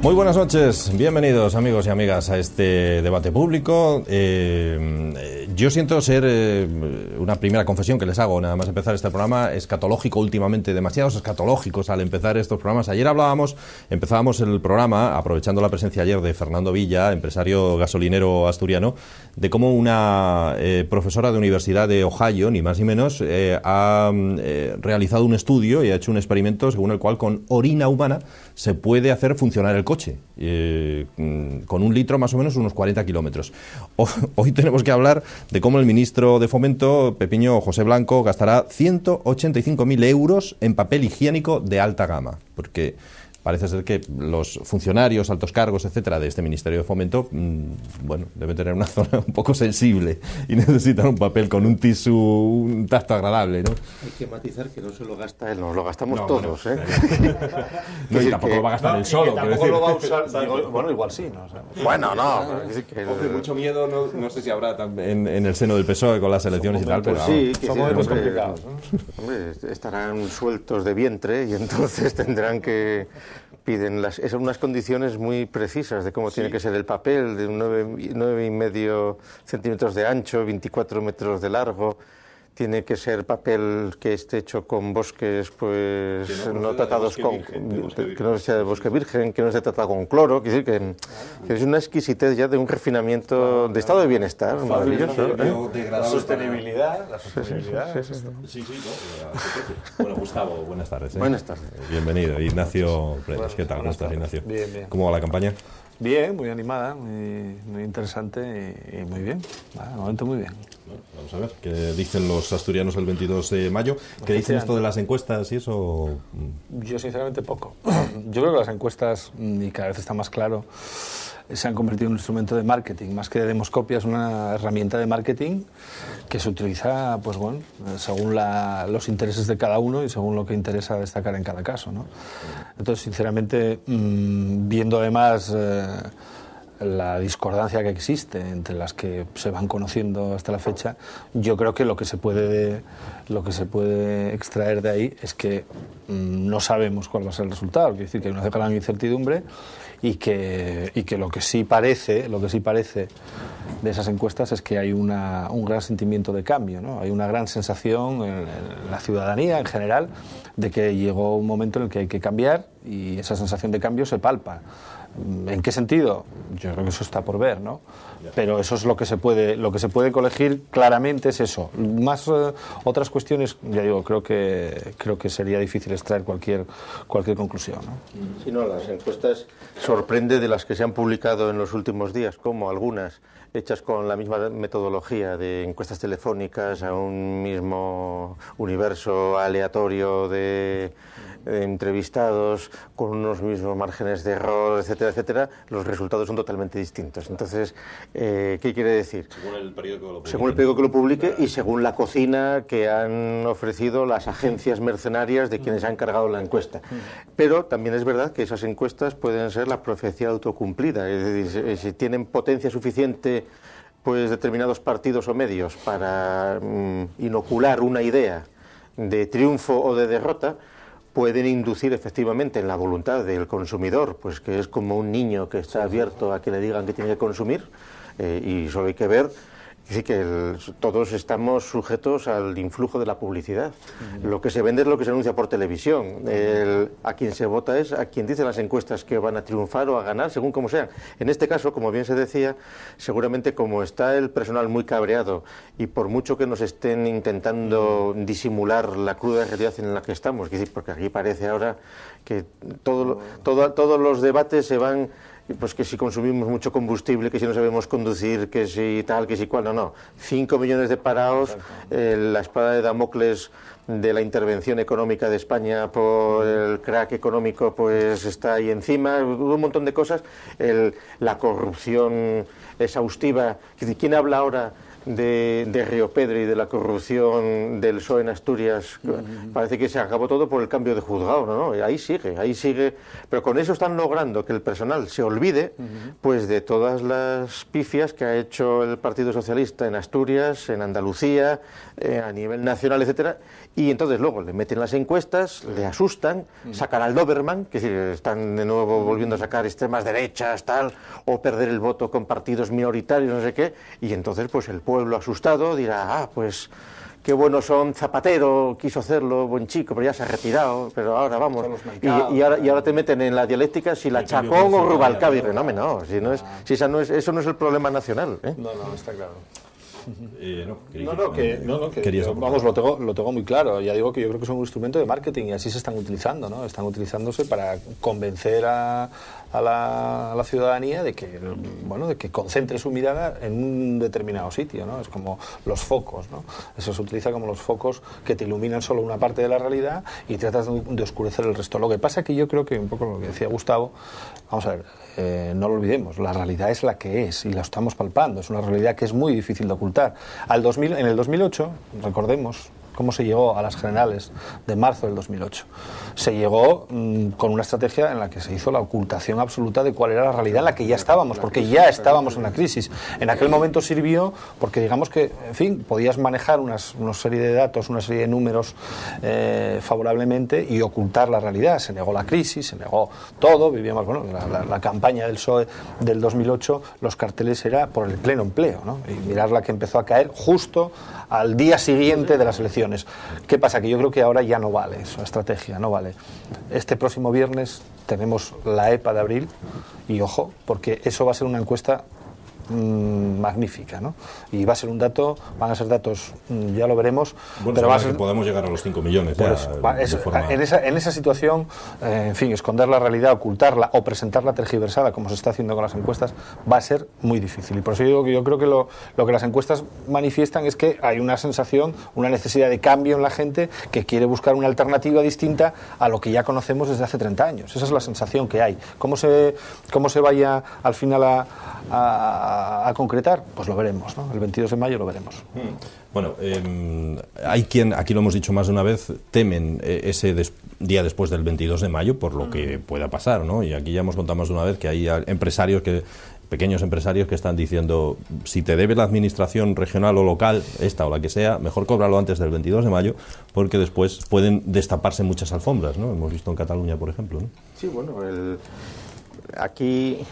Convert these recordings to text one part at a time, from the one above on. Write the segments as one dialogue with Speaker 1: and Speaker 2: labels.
Speaker 1: Muy buenas noches, bienvenidos amigos y amigas a este debate público. Yo siento ser una primera confesión que les hago nada más empezar este programa, escatológico últimamente, demasiados escatológicos al empezar estos programas. Ayer empezábamos el programa aprovechando la presencia ayer de Fernando Villa, empresario gasolinero asturiano, de cómo una profesora de universidad de Ohio, ni más ni menos, ha realizado un estudio y ha hecho un experimento según el cual con orina humana se puede hacer funcionar el coche, con un litro más o menos unos 40 kilómetros. Hoy tenemos que hablar de cómo el ministro de Fomento, Pepiño José Blanco, gastará 185.000 euros en papel higiénico de alta gama, porque parece ser que los funcionarios, altos cargos, etcétera, de este Ministerio de Fomento, bueno, deben tener una zona un poco sensible y necesitan un papel con un tisú, un tacto agradable, ¿no?
Speaker 2: Hay que matizar que no se lo gasta él, nos lo gastamos todos,
Speaker 1: bueno, no, y tampoco lo va a gastar él solo.
Speaker 2: Tampoco lo va a usar. Bueno, igual sí, ¿no? O sea, bueno, no.
Speaker 1: Hombre, mucho miedo, no sé si habrá en el seno del PSOE con las elecciones y tal, pero
Speaker 2: sí,
Speaker 1: somos
Speaker 2: momentos complicados, ¿no? Hombre, estarán sueltos de vientre y entonces tendrán que... son unas condiciones muy precisas de cómo tiene que ser el papel, de 9,5 centímetros de ancho, 24 metros de largo. Tiene que ser papel que esté hecho con bosques, pues no tratados con, que no sea de bosque virgen, que no esté tratado con cloro, que es una exquisitez ya de un refinamiento de estado de bienestar maravilloso.
Speaker 3: La sostenibilidad.
Speaker 1: Sí. Bueno, Gustavo, buenas tardes.
Speaker 2: Buenas tardes.
Speaker 1: Bienvenido. Ignacio Pérez, ¿qué tal? ¿Cómo estás, Ignacio?
Speaker 3: Bien.
Speaker 1: ¿Cómo va la campaña?
Speaker 3: Bien, muy animada, muy interesante y muy bien. De momento muy bien.
Speaker 1: Vamos a ver qué dicen los asturianos el 22 de mayo. ¿Qué dicen esto de las encuestas y eso?
Speaker 3: Yo sinceramente poco. Yo creo que las encuestas, y cada vez está más claro, se han convertido en un instrumento de marketing, más que de demoscopia, es una herramienta de marketing que se utiliza, pues bueno, según los intereses de cada uno y según lo que interesa destacar en cada caso, ¿no? Entonces, sinceramente, viendo además la discordancia que existe entre las que se van conociendo hasta la fecha, yo creo que lo que se puede extraer de ahí es que no sabemos cuál va a ser el resultado, quiere decir que hay una gran incertidumbre y que lo que sí parece de esas encuestas es que hay un gran sentimiento de cambio, ¿no? Hay una gran sensación en la ciudadanía en general de que llegó un momento en el que hay que cambiar y esa sensación de cambio se palpa. ¿En qué sentido? Yo creo que eso está por ver, ¿no? Pero eso es lo que se puede colegir claramente es eso. Más otras cuestiones, ya digo, creo que sería difícil extraer cualquier conclusión, ¿no?
Speaker 2: Sí, no, las encuestas sorprende de las que se han publicado en los últimos días, como algunas hechas con la misma metodología de encuestas telefónicas a un mismo universo aleatorio de entrevistados con unos mismos márgenes de error, etcétera, etcétera, los resultados son totalmente distintos. Entonces, ¿qué quiere decir?
Speaker 1: Según el periódico
Speaker 2: que lo publique y según la cocina que han ofrecido las agencias mercenarias de quienes han cargado la encuesta. Pero también es verdad que esas encuestas pueden ser la profecía autocumplida, es decir, si tienen potencia suficiente pues determinados partidos o medios para inocular una idea de triunfo o de derrota, pueden inducir efectivamente en la voluntad del consumidor, pues que es como un niño que está abierto a que le digan que tiene que consumir, y solo hay que ver. Es decir, que todos estamos sujetos al influjo de la publicidad. Lo que se vende es lo que se anuncia por televisión. A quien se vota es a quien dice las encuestas que van a triunfar o a ganar, según como sean. En este caso, como bien se decía, seguramente como está el personal muy cabreado y por mucho que nos estén intentando disimular la cruda realidad en la que estamos, es decir, porque aquí parece ahora que todos los debates se van... Pues que si consumimos mucho combustible, que si no sabemos conducir, que si tal, que si cual, no. 5 millones de parados, la espada de Damocles de la intervención económica de España por el crack económico pues está ahí encima, un montón de cosas, la corrupción exhaustiva. ¿Quién habla ahora de Río Pedro y de la corrupción del PSOE en Asturias, parece que se acabó todo por el cambio de juzgado, ¿no? Ahí sigue, pero con eso están logrando que el personal se olvide pues de todas las pifias que ha hecho el Partido Socialista en Asturias, en Andalucía, a nivel nacional, etcétera, y entonces luego le meten las encuestas, le asustan, sacan al Doberman, que es decir, están de nuevo volviendo a sacar extremas derechas, tal, o perder el voto con partidos minoritarios, no sé qué, y entonces pues el pueblo asustado dirá, pues qué buenos son, Zapatero quiso hacerlo, buen chico, pero ya se ha retirado, pero ahora vamos, y ahora te meten en la dialéctica si la Chacón o Rubalcaba, y eso no es el problema nacional, ¿eh?
Speaker 3: No, está claro.
Speaker 1: Vamos,
Speaker 3: lo tengo muy claro. Ya digo que yo creo que es un instrumento de marketing y así se están utilizando, ¿no? Están utilizándose para convencer a la ciudadanía de que, bueno, de que concentre su mirada en un determinado sitio, ¿no? Es como los focos, ¿no? Eso se utiliza como los focos que te iluminan solo una parte de la realidad y tratas de oscurecer el resto. Lo que pasa es que yo creo que, un poco lo que decía Gustavo, vamos a ver, no lo olvidemos, la realidad es la que es y la estamos palpando, es una realidad que es muy difícil de ocultar. En el 2008, recordemos cómo se llegó a las generales de marzo del 2008. Se llegó con una estrategia en la que se hizo la ocultación absoluta de cuál era la realidad en la que ya estábamos, porque ya estábamos en la crisis. En aquel momento sirvió porque, digamos que, en fin, podías manejar una serie de datos, una serie de números favorablemente y ocultar la realidad. Se negó la crisis, se negó todo, vivíamos, bueno, la campaña del PSOE del 2008, los carteles era por el pleno empleo, ¿no? Y mirar la que empezó a caer justo al día siguiente de las elecciones. ¿Qué pasa? Que yo creo que ahora ya no vale esa estrategia, no vale. Este próximo viernes tenemos la EPA de abril y ojo, porque eso va a ser una encuesta magnífica, ¿no? Y va a ser un dato, van a ser datos, ya lo veremos,
Speaker 1: bueno,
Speaker 3: pero va a ser,
Speaker 1: que podemos llegar a los 5 millones.
Speaker 3: En esa situación, en fin, esconder la realidad, ocultarla o presentarla tergiversada, como se está haciendo con las encuestas, va a ser muy difícil. Y por eso digo que yo creo que lo que las encuestas manifiestan es que hay una sensación, una necesidad de cambio en la gente que quiere buscar una alternativa distinta a lo que ya conocemos desde hace 30 años. Esa es la sensación que hay. ¿Cómo se vaya al final a concretar? Pues lo veremos, ¿no? El 22 de mayo lo veremos.
Speaker 1: Bueno, hay quien, aquí lo hemos dicho más de una vez, temen ese día después del 22 de mayo por lo que pueda pasar, ¿no? Y aquí ya hemos contado más de una vez que hay pequeños empresarios que están diciendo, si te debe la administración regional o local, esta o la que sea, mejor cóbralo antes del 22 de mayo, porque después pueden destaparse muchas alfombras, ¿no? Hemos visto en Cataluña, por ejemplo, ¿no?
Speaker 2: Sí, bueno, aquí,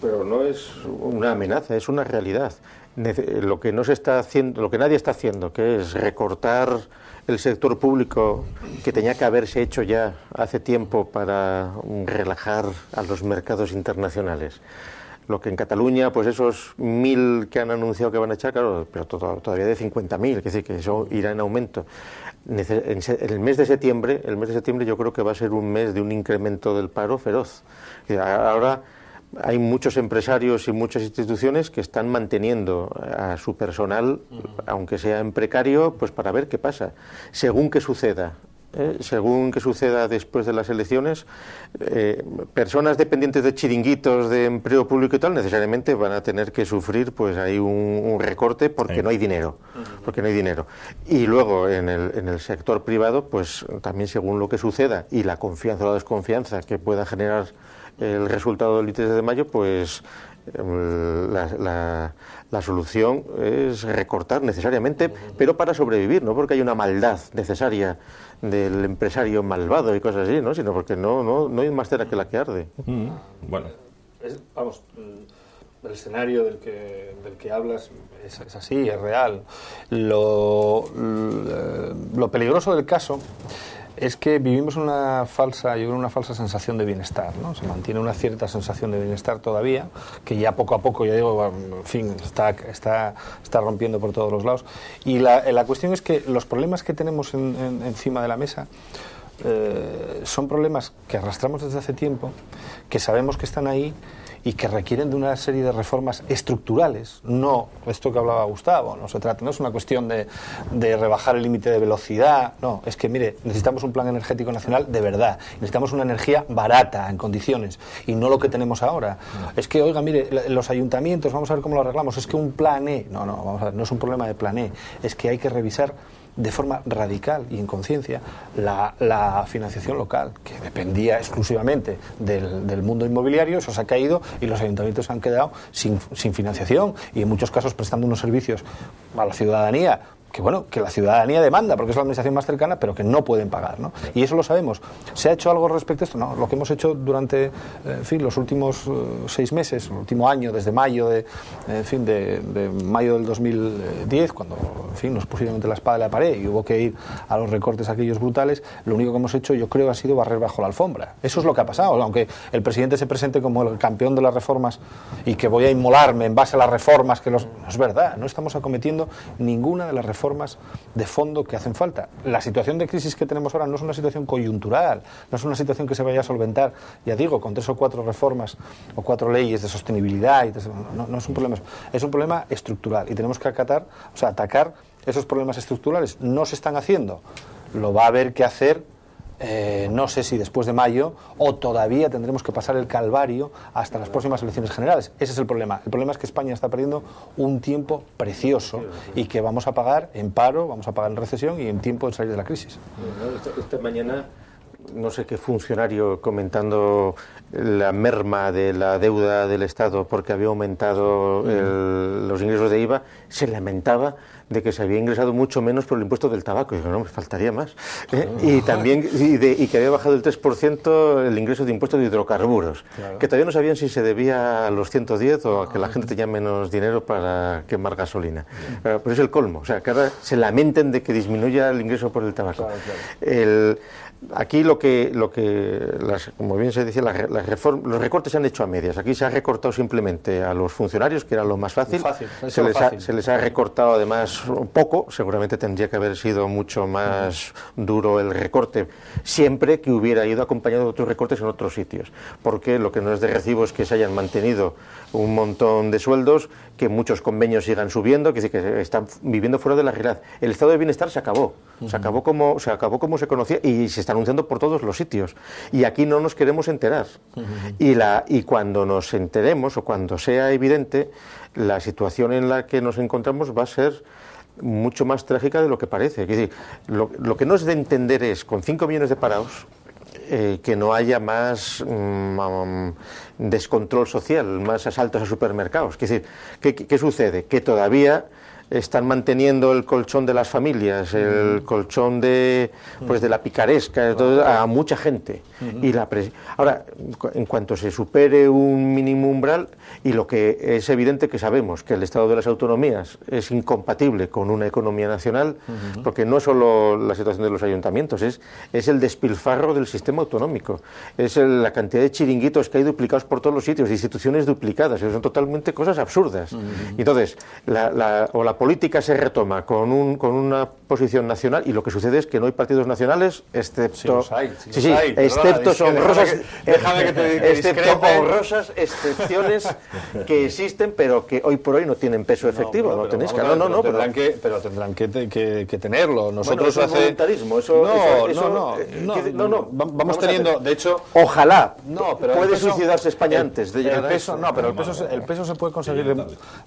Speaker 2: pero no es una amenaza, es una realidad. Lo que no se está haciendo, lo que nadie está haciendo, que es recortar el sector público que tenía que haberse hecho ya hace tiempo para relajar a los mercados internacionales. Lo que en Cataluña, pues esos 1.000 que han anunciado que van a echar, claro, pero todavía de 50.000, es decir, que eso irá en aumento. El mes de septiembre yo creo que va a ser un mes de un incremento del paro feroz. Ahora hay muchos empresarios y muchas instituciones que están manteniendo a su personal, aunque sea en precario, pues para ver qué pasa. Según que suceda después de las elecciones, personas dependientes de chiringuitos de empleo público y tal necesariamente van a tener que sufrir pues ahí un recorte porque no hay dinero, y luego en el sector privado pues también según lo que suceda y la confianza o la desconfianza que pueda generar el resultado del 23 de mayo, pues la solución es recortar necesariamente, pero para sobrevivir, no porque hay una maldad necesaria del empresario malvado y cosas así, ¿no? Sino porque no hay más cera que la que arde.
Speaker 1: Bueno.
Speaker 3: El escenario del que hablas es así, es real. Lo peligroso del caso es que vivimos una falsa sensación de bienestar, ¿no? Se mantiene una cierta sensación de bienestar todavía, que ya poco a poco, ya digo, en fin, está rompiendo por todos los lados. Y la cuestión es que los problemas que tenemos encima de la mesa son problemas que arrastramos desde hace tiempo, que sabemos que están ahí y que requieren de una serie de reformas estructurales. No, esto que hablaba Gustavo, no se trata, no es una cuestión de rebajar el límite de velocidad, no, es que mire, necesitamos un plan energético nacional de verdad, necesitamos una energía barata, en condiciones, y no lo que tenemos ahora. Es que, oiga, mire, los ayuntamientos, vamos a ver cómo lo arreglamos, es que un plan E, no, vamos a ver, no es un problema de plan E, es que hay que revisar de forma radical y en conciencia la financiación local, que dependía exclusivamente del mundo inmobiliario. Eso se ha caído y los ayuntamientos se han quedado sin financiación y en muchos casos prestando unos servicios a la ciudadanía que la ciudadanía demanda, porque es la administración más cercana, pero que no pueden pagar, ¿no? Y eso lo sabemos. ¿Se ha hecho algo respecto a esto? No. Lo que hemos hecho durante los últimos 6 meses, el último año, desde mayo de mayo del 2010, cuando nos pusieron entre la espada y la pared y hubo que ir a los recortes aquellos brutales, lo único que hemos hecho, yo creo, ha sido barrer bajo la alfombra. Eso es lo que ha pasado. Aunque el presidente se presente como el campeón de las reformas y que voy a inmolarme en base a las reformas, no es verdad. No estamos acometiendo ninguna de las reformas de fondo que hacen falta. La situación de crisis que tenemos ahora no es una situación coyuntural, no es una situación que se vaya a solventar, ya digo, con 3 o 4 reformas o 4 leyes de sostenibilidad. No es un problema, es un problema estructural y tenemos que atacar esos problemas estructurales. No se están haciendo, lo va a haber que hacer. No sé si después de mayo o todavía tendremos que pasar el calvario hasta las próximas elecciones generales. Ese es el problema. El problema es que España está perdiendo un tiempo precioso y que vamos a pagar en paro, vamos a pagar en recesión y en tiempo de salir de la crisis.
Speaker 2: Esta mañana, no sé qué funcionario comentando la merma de la deuda del Estado porque había aumentado los ingresos de IVA, se lamentaba de que se había ingresado mucho menos por el impuesto del tabaco. Y digo, no, me faltaría más. Y también y que había bajado el 3% el ingreso de impuestos de hidrocarburos, que todavía no sabían si se debía a los 110 o a que la gente tenía menos dinero para quemar gasolina. Pero es el colmo. O sea, que ahora se lamenten de que disminuya el ingreso por el tabaco. Aquí como bien se decía, los recortes se han hecho a medias. Aquí se ha recortado simplemente a los funcionarios, que era lo más fácil. Se les ha recortado además poco. Seguramente tendría que haber sido mucho más duro el recorte, siempre que hubiera ido acompañado de otros recortes en otros sitios. Porque lo que no es de recibo es que se hayan mantenido un montón de sueldos, que muchos convenios sigan subiendo, que están viviendo fuera de la realidad. El estado de bienestar se acabó. Se acabó como se conocía y se está anunciando por todos los sitios. Y aquí no nos queremos enterar. Y cuando nos enteremos o cuando sea evidente, la situación en la que nos encontramos va a ser mucho más trágica de lo que parece. Es decir, lo que no es de entender es, con 5 millones de parados, que no haya más descontrol social, más asaltos a supermercados. Es decir, ¿qué sucede? Que todavía están manteniendo el colchón de las familias, el colchón de la picaresca, a mucha gente. Ahora, en cuanto se supere un mínimo umbral, y lo que es evidente que sabemos que el estado de las autonomías es incompatible con una economía nacional, porque no es solo la situación de los ayuntamientos, es el despilfarro del sistema autonómico, es la cantidad de chiringuitos que hay duplicados por todos los sitios, de instituciones duplicadas, son totalmente cosas absurdas. Entonces, la política se retoma con una posición nacional, y lo que sucede es que no hay partidos nacionales, excepto honrosas excepciones que existen, pero que hoy por hoy no tienen peso efectivo.
Speaker 3: Pero tendrán que tenerlo. Nosotros
Speaker 2: bueno, voluntarismo.
Speaker 3: Vamos teniendo, de hecho,
Speaker 2: ojalá. Puede suicidarse España antes de llegar a eso.
Speaker 3: No, pero el peso se puede conseguir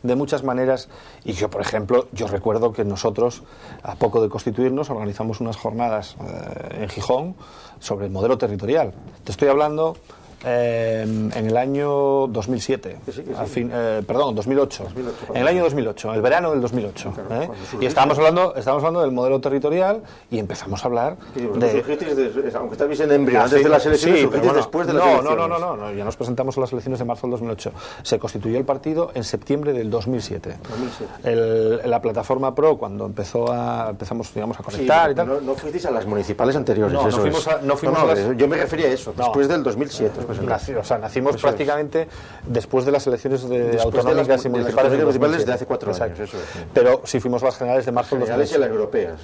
Speaker 3: de muchas maneras. Y yo, por ejemplo, recuerdo que nosotros, a poco de constituirnos, organizamos unas jornadas en Gijón sobre el modelo territorial. Te estoy hablando en el año 2007, 2008. En el año 2008, el verano del 2008. Y estábamos hablando del modelo territorial y empezamos a hablar
Speaker 2: aunque estabais en embrión, antes de las elecciones, después de las elecciones.
Speaker 3: No, ya nos presentamos a las elecciones de marzo del 2008. Se constituyó el partido en septiembre del 2007. La plataforma PRO, cuando empezamos a conectar y tal.
Speaker 2: No fuisteis a las municipales anteriores.
Speaker 3: No fuimos a
Speaker 2: yo me refería a eso, después del 2007. Pues
Speaker 3: nacimos prácticamente después de las elecciones autonómicas y municipales
Speaker 2: de hace 4 años. Eso es.
Speaker 3: Pero sí fuimos las generales de marzo del 2006.
Speaker 2: Y las europeas.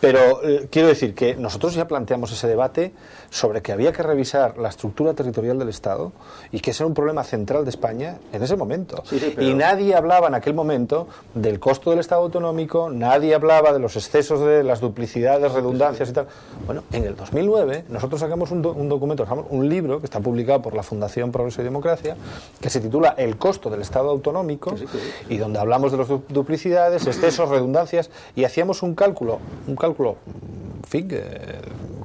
Speaker 3: Pero quiero decir que nosotros ya planteamos ese debate sobre que había que revisar la estructura territorial del Estado y que ese era un problema central de España en ese momento. Y nadie hablaba en aquel momento del costo del Estado autonómico, nadie hablaba de los excesos, de las duplicidades, redundancias y tal. Bueno, en el 2009 nosotros sacamos un documento, un libro que está publicado por la Fundación Progreso y Democracia, que se titula El costo del Estado autonómico, y donde hablamos de las duplicidades, excesos, redundancias, y hacíamos un cálculo, en fin,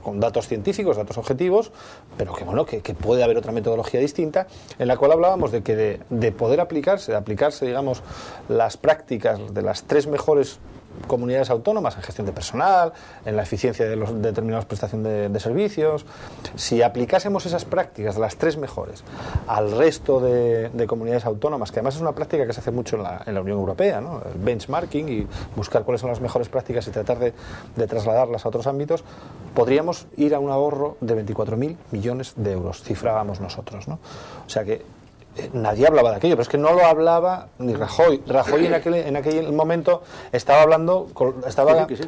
Speaker 3: con datos científicos, datos objetivos, pero que bueno, que puede haber otra metodología distinta, en la cual hablábamos de que de poder aplicarse, digamos, las prácticas de las 3 mejores comunidades autónomas en gestión de personal, en la eficiencia de los determinados prestación de servicios. Si aplicásemos esas prácticas de las 3 mejores al resto de comunidades autónomas, que además es una práctica que se hace mucho en la Unión Europea, ¿no? El benchmarking y buscar cuáles son las mejores prácticas y tratar de trasladarlas a otros ámbitos, podríamos ir a un ahorro de 24.000 millones de euros, cifrábamos nosotros, ¿no? O sea que nadie hablaba de aquello, pero es que no lo hablaba ni Rajoy. Rajoy en aquel momento estaba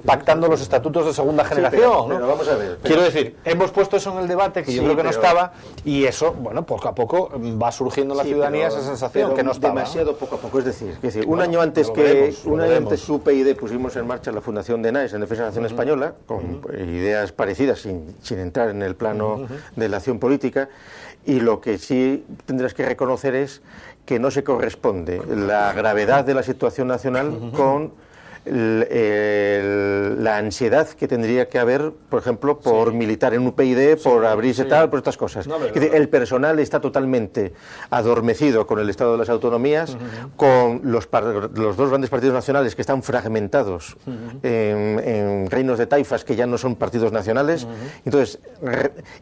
Speaker 3: pactando los estatutos de segunda generación.
Speaker 2: Pero vamos a ver.
Speaker 3: Quiero decir, hemos puesto eso en el debate, que yo creo que no estaba, y eso, bueno, poco a poco va surgiendo en la ciudadanía esa sensación que no estaba.
Speaker 2: Demasiado poco a poco, es decir, un año antes que UPyD pusimos en marcha la Fundación de NAES en Defensa de la Nación Española, con ideas parecidas, sin entrar en el plano de la acción política. Y lo que sí tendrás que reconocer es que no se corresponde la gravedad de la situación nacional con la ansiedad que tendría que haber, por ejemplo, por militar en UPyD, por abrirse tal, por estas cosas. Es decir, el personal está totalmente adormecido con el estado de las autonomías, con los 2 grandes partidos nacionales que están fragmentados en reinos de taifas que ya no son partidos nacionales, entonces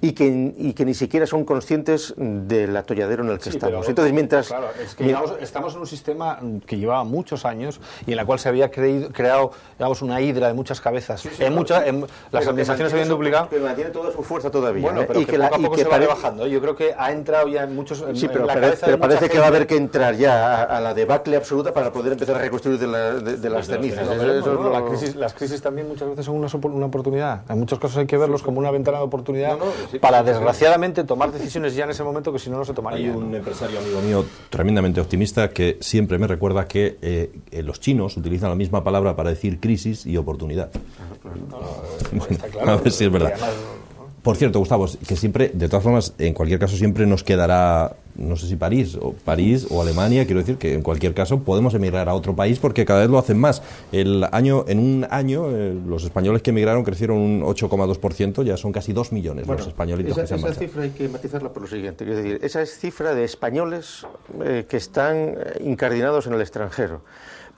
Speaker 2: y que ni siquiera son conscientes del atolladero en el que estamos. Entonces, mientras...
Speaker 3: Claro, es que estamos en un sistema que llevaba muchos años y en la cual se había creado, digamos, una hidra de muchas cabezas. Las administraciones habían duplicado.
Speaker 2: Pero mantiene toda su fuerza todavía.
Speaker 3: Bueno, ¿no? Pero y que poco a poco se va rebajando. Yo creo que ha entrado ya en muchos...
Speaker 2: pero parece que va a haber que entrar ya a la debacle absoluta para poder empezar a reconstruir de las cenizas.
Speaker 3: Las crisis también muchas veces son una oportunidad. En muchos casos hay que verlos como una ventana de oportunidad para, desgraciadamente, tomar decisiones ya en ese momento que si no se tomarían.
Speaker 1: Hay un empresario amigo mío tremendamente optimista que siempre me recuerda que los chinos utilizan la misma palabra para decir crisis y oportunidad.
Speaker 3: Está claro,
Speaker 1: a ver si es verdad. Por cierto, Gustavo, que siempre, de todas formas, en cualquier caso siempre nos quedará, no sé si París o Alemania, quiero decir que en cualquier caso podemos emigrar a otro país porque cada vez lo hacen más. En un año, los españoles que emigraron crecieron un 8,2%, ya son casi 2 millones los españolitos que se han marchado.
Speaker 2: Esa cifra hay que matizarla por lo siguiente, es decir, esa es cifra de españoles que están incardinados en el extranjero.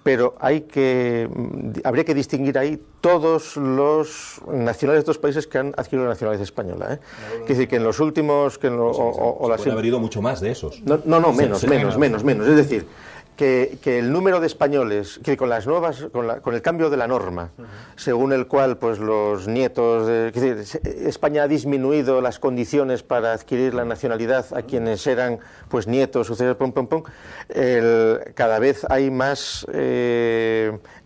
Speaker 2: Pero habría que distinguir ahí todos los nacionales de estos países que han adquirido la nacionalidad española. Es decir, que en los últimos...
Speaker 1: puede haber ido mucho más de esos.
Speaker 2: No, menos. Es decir, que el número de españoles, que con las nuevas, con el cambio de la norma, según el cual pues los nietos, España ha disminuido las condiciones para adquirir la nacionalidad a quienes eran pues nietos, sucesores, cada vez hay más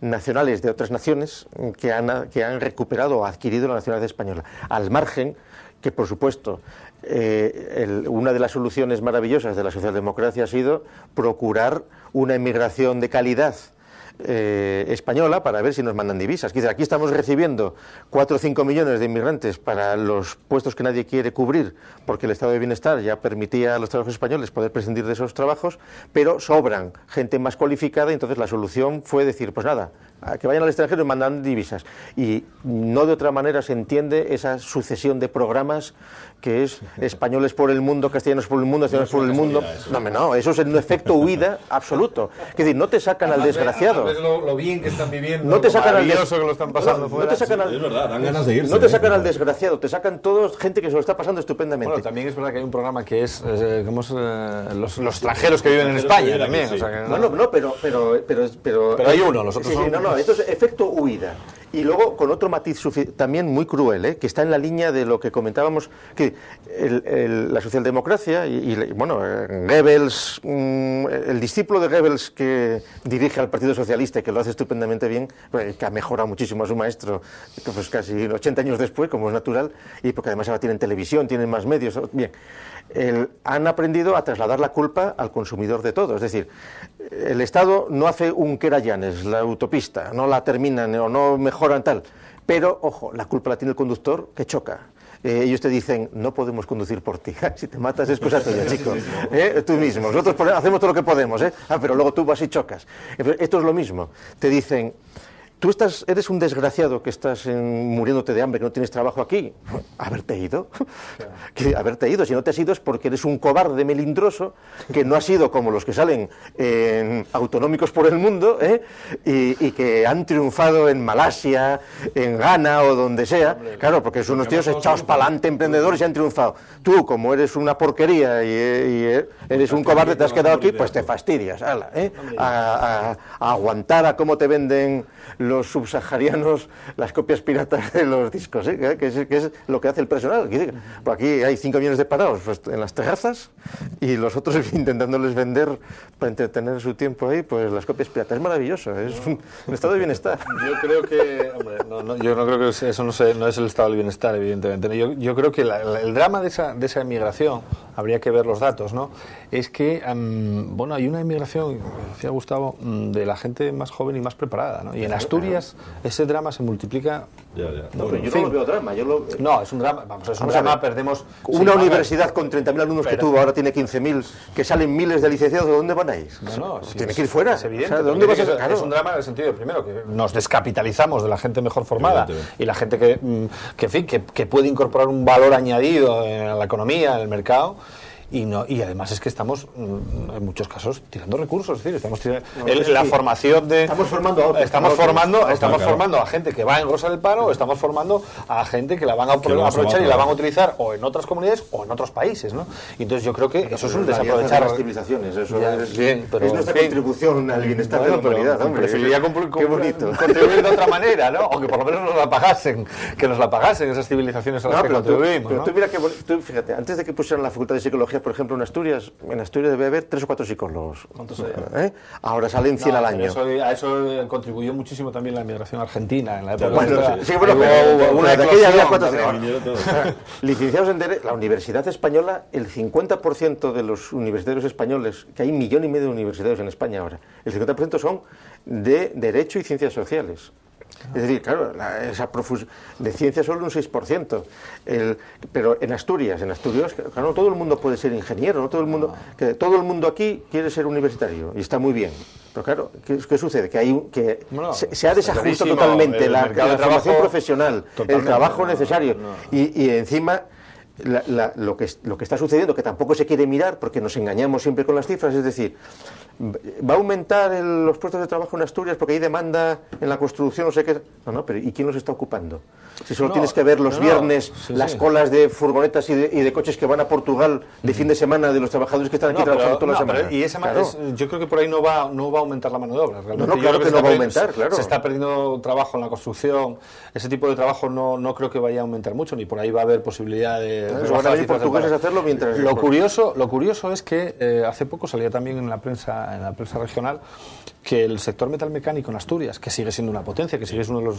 Speaker 2: nacionales de otras naciones que han recuperado o adquirido la nacionalidad española, al margen que, por supuesto, una de las soluciones maravillosas de la socialdemocracia ha sido procurar una emigración de calidad española para ver si nos mandan divisas. Aquí estamos recibiendo 4 o 5 millones de inmigrantes para los puestos que nadie quiere cubrir porque el estado de bienestar ya permitía a los trabajadores españoles poder prescindir de esos trabajos, pero sobran gente más cualificada y entonces la solución fue decir, pues nada, que vayan al extranjero y mandan divisas. Y no de otra manera se entiende esa sucesión de programas que es españoles por el mundo, castellanos por el mundo, castellanos por el mundo. No, eso es un efecto huida absoluto. Es decir, no te sacan al desgraciado.
Speaker 3: Lo bien que están viviendo,
Speaker 2: no te sacan
Speaker 3: que lo están pasando fuera.
Speaker 1: Es verdad, dan ganas de irse.
Speaker 2: No te sacan al desgraciado, te sacan todos gente que se lo está pasando estupendamente.
Speaker 3: Bueno, también es verdad que hay un programa que es los extranjeros que viven en España también.
Speaker 2: Sí.
Speaker 3: O sea que
Speaker 2: pero hay uno, los otros
Speaker 3: son...
Speaker 2: No, esto es efecto huida. Y luego, con otro matiz también muy cruel, que está en la línea de lo que comentábamos, que la socialdemocracia bueno, Goebbels, el discípulo de Goebbels que dirige al Partido Socialista y que lo hace estupendamente bien, que ha mejorado muchísimo a su maestro, pues casi 80 años después, como es natural, y porque además ahora tienen televisión, tienen más medios, bien. Han aprendido a trasladar la culpa al consumidor de todo. Es decir, el Estado no hace un Querayanes, la autopista, no la terminan o no mejoran tal. Pero, ojo, la culpa la tiene el conductor que choca. Ellos te dicen, no podemos conducir por ti. Si te matas es cosa tuya, chico. Tú mismo. Nosotros hacemos todo lo que podemos, pero luego tú vas y chocas. Esto es lo mismo. Te dicen, tú eres un desgraciado que estás muriéndote de hambre, que no tienes trabajo aquí. Haberte ido. Haberte ido. Si no te has ido es porque eres un cobarde melindroso que no has sido como los que salen autonómicos por el mundo y que han triunfado en Malasia, en Ghana o donde sea. Claro, porque son unos tíos echados para adelante, emprendedores y han triunfado. Tú, como eres una porquería y eres un cobarde, te has quedado aquí, pues te fastidias. A aguantar a cómo te venden los subsaharianos las copias piratas de los discos, que es lo que hace el personal. Por aquí hay 5 millones de parados pues, en las terrazas y los otros intentándoles vender para entretener su tiempo ahí, pues las copias piratas. Es maravilloso, es un estado de bienestar.
Speaker 3: Yo creo que, hombre, yo no creo que eso no es el estado del bienestar, evidentemente. Yo creo que el drama de esa emigración, habría que ver los datos, ¿no? Es que, bueno, hay una emigración, decía Gustavo, de la gente más joven y más preparada, ¿no? Y en Asturias ese drama se multiplica.
Speaker 2: No, pero yo no lo veo drama.
Speaker 3: No, es un drama. Vamos a drama, perdemos.
Speaker 2: Una universidad con 30.000 alumnos que tuvo, ahora tiene 15.000, que salen miles de licenciados, ¿de dónde van a ir? Tiene que ir fuera.
Speaker 3: Es evidente.
Speaker 2: O sea, ¿de dónde vas a ir?
Speaker 3: Claro. Es un drama en el sentido, primero, que nos descapitalizamos de la gente mejor formada y la gente que puede incorporar un valor añadido en la economía, en el mercado. Y además es que estamos, en muchos casos, tirando recursos. Es decir, estamos la formación de...
Speaker 2: Estamos formando a otros.
Speaker 3: Estamos formando a gente que va a engrosar el paro, o estamos formando a gente que la van a aprovechar y la van a utilizar o en otras comunidades o en otros países, ¿no? Y entonces yo creo que eso es un desaprovechar...
Speaker 2: las civilizaciones, eso
Speaker 3: bien, pero,
Speaker 2: es nuestra contribución al bienestar de la humanidad, hombre.
Speaker 3: Preferiría contribuir de otra manera, ¿no? Aunque por lo menos nos la pagasen, que nos la pagasen esas civilizaciones a las que contribuimos.
Speaker 2: Pero tú mira que, fíjate, antes de que pusieran la Facultad de Psicología, por ejemplo, en Asturias debe haber 3 o 4 psicólogos.
Speaker 3: ¿Cuántos hay?
Speaker 2: Ahora salen 100 al año.
Speaker 3: A eso contribuyó muchísimo también la inmigración argentina en la época.
Speaker 2: Una de aquella había 4 licenciados en Derecho. La Universidad Española, el 50% de los universitarios españoles, que hay 1,5 millones de universitarios en España ahora, el 50% son de Derecho y Ciencias Sociales. Es decir, claro, de ciencia solo un 6%. Pero en Asturias, claro, todo el mundo puede ser ingeniero, no todo el mundo aquí quiere ser universitario y está muy bien. Pero claro, ¿qué sucede? Que se ha desajustado totalmente la formación profesional, el trabajo necesario y encima lo que está sucediendo, que tampoco se quiere mirar porque nos engañamos siempre con las cifras, es decir, va a aumentar los puestos de trabajo en Asturias porque hay demanda en la construcción, no sé qué. No, pero ¿y quién los está ocupando? Si solo tienes que ver los viernes las colas de furgonetas y de coches que van a Portugal de fin de semana de los trabajadores que están aquí trabajando toda la semana.
Speaker 3: Yo creo que por ahí no va a aumentar la mano de obra. Realmente.
Speaker 2: Claro que no va a aumentar, claro.
Speaker 3: Se está perdiendo trabajo en la construcción. Ese tipo de trabajo no creo que vaya a aumentar mucho, ni por ahí va a haber posibilidad de...
Speaker 2: van a venir portugueses a hacerlo mientras...
Speaker 3: Lo curioso es que hace poco salía también en la prensa regional que el sector metalmecánico en Asturias, que sigue siendo una potencia, que sigue siendo uno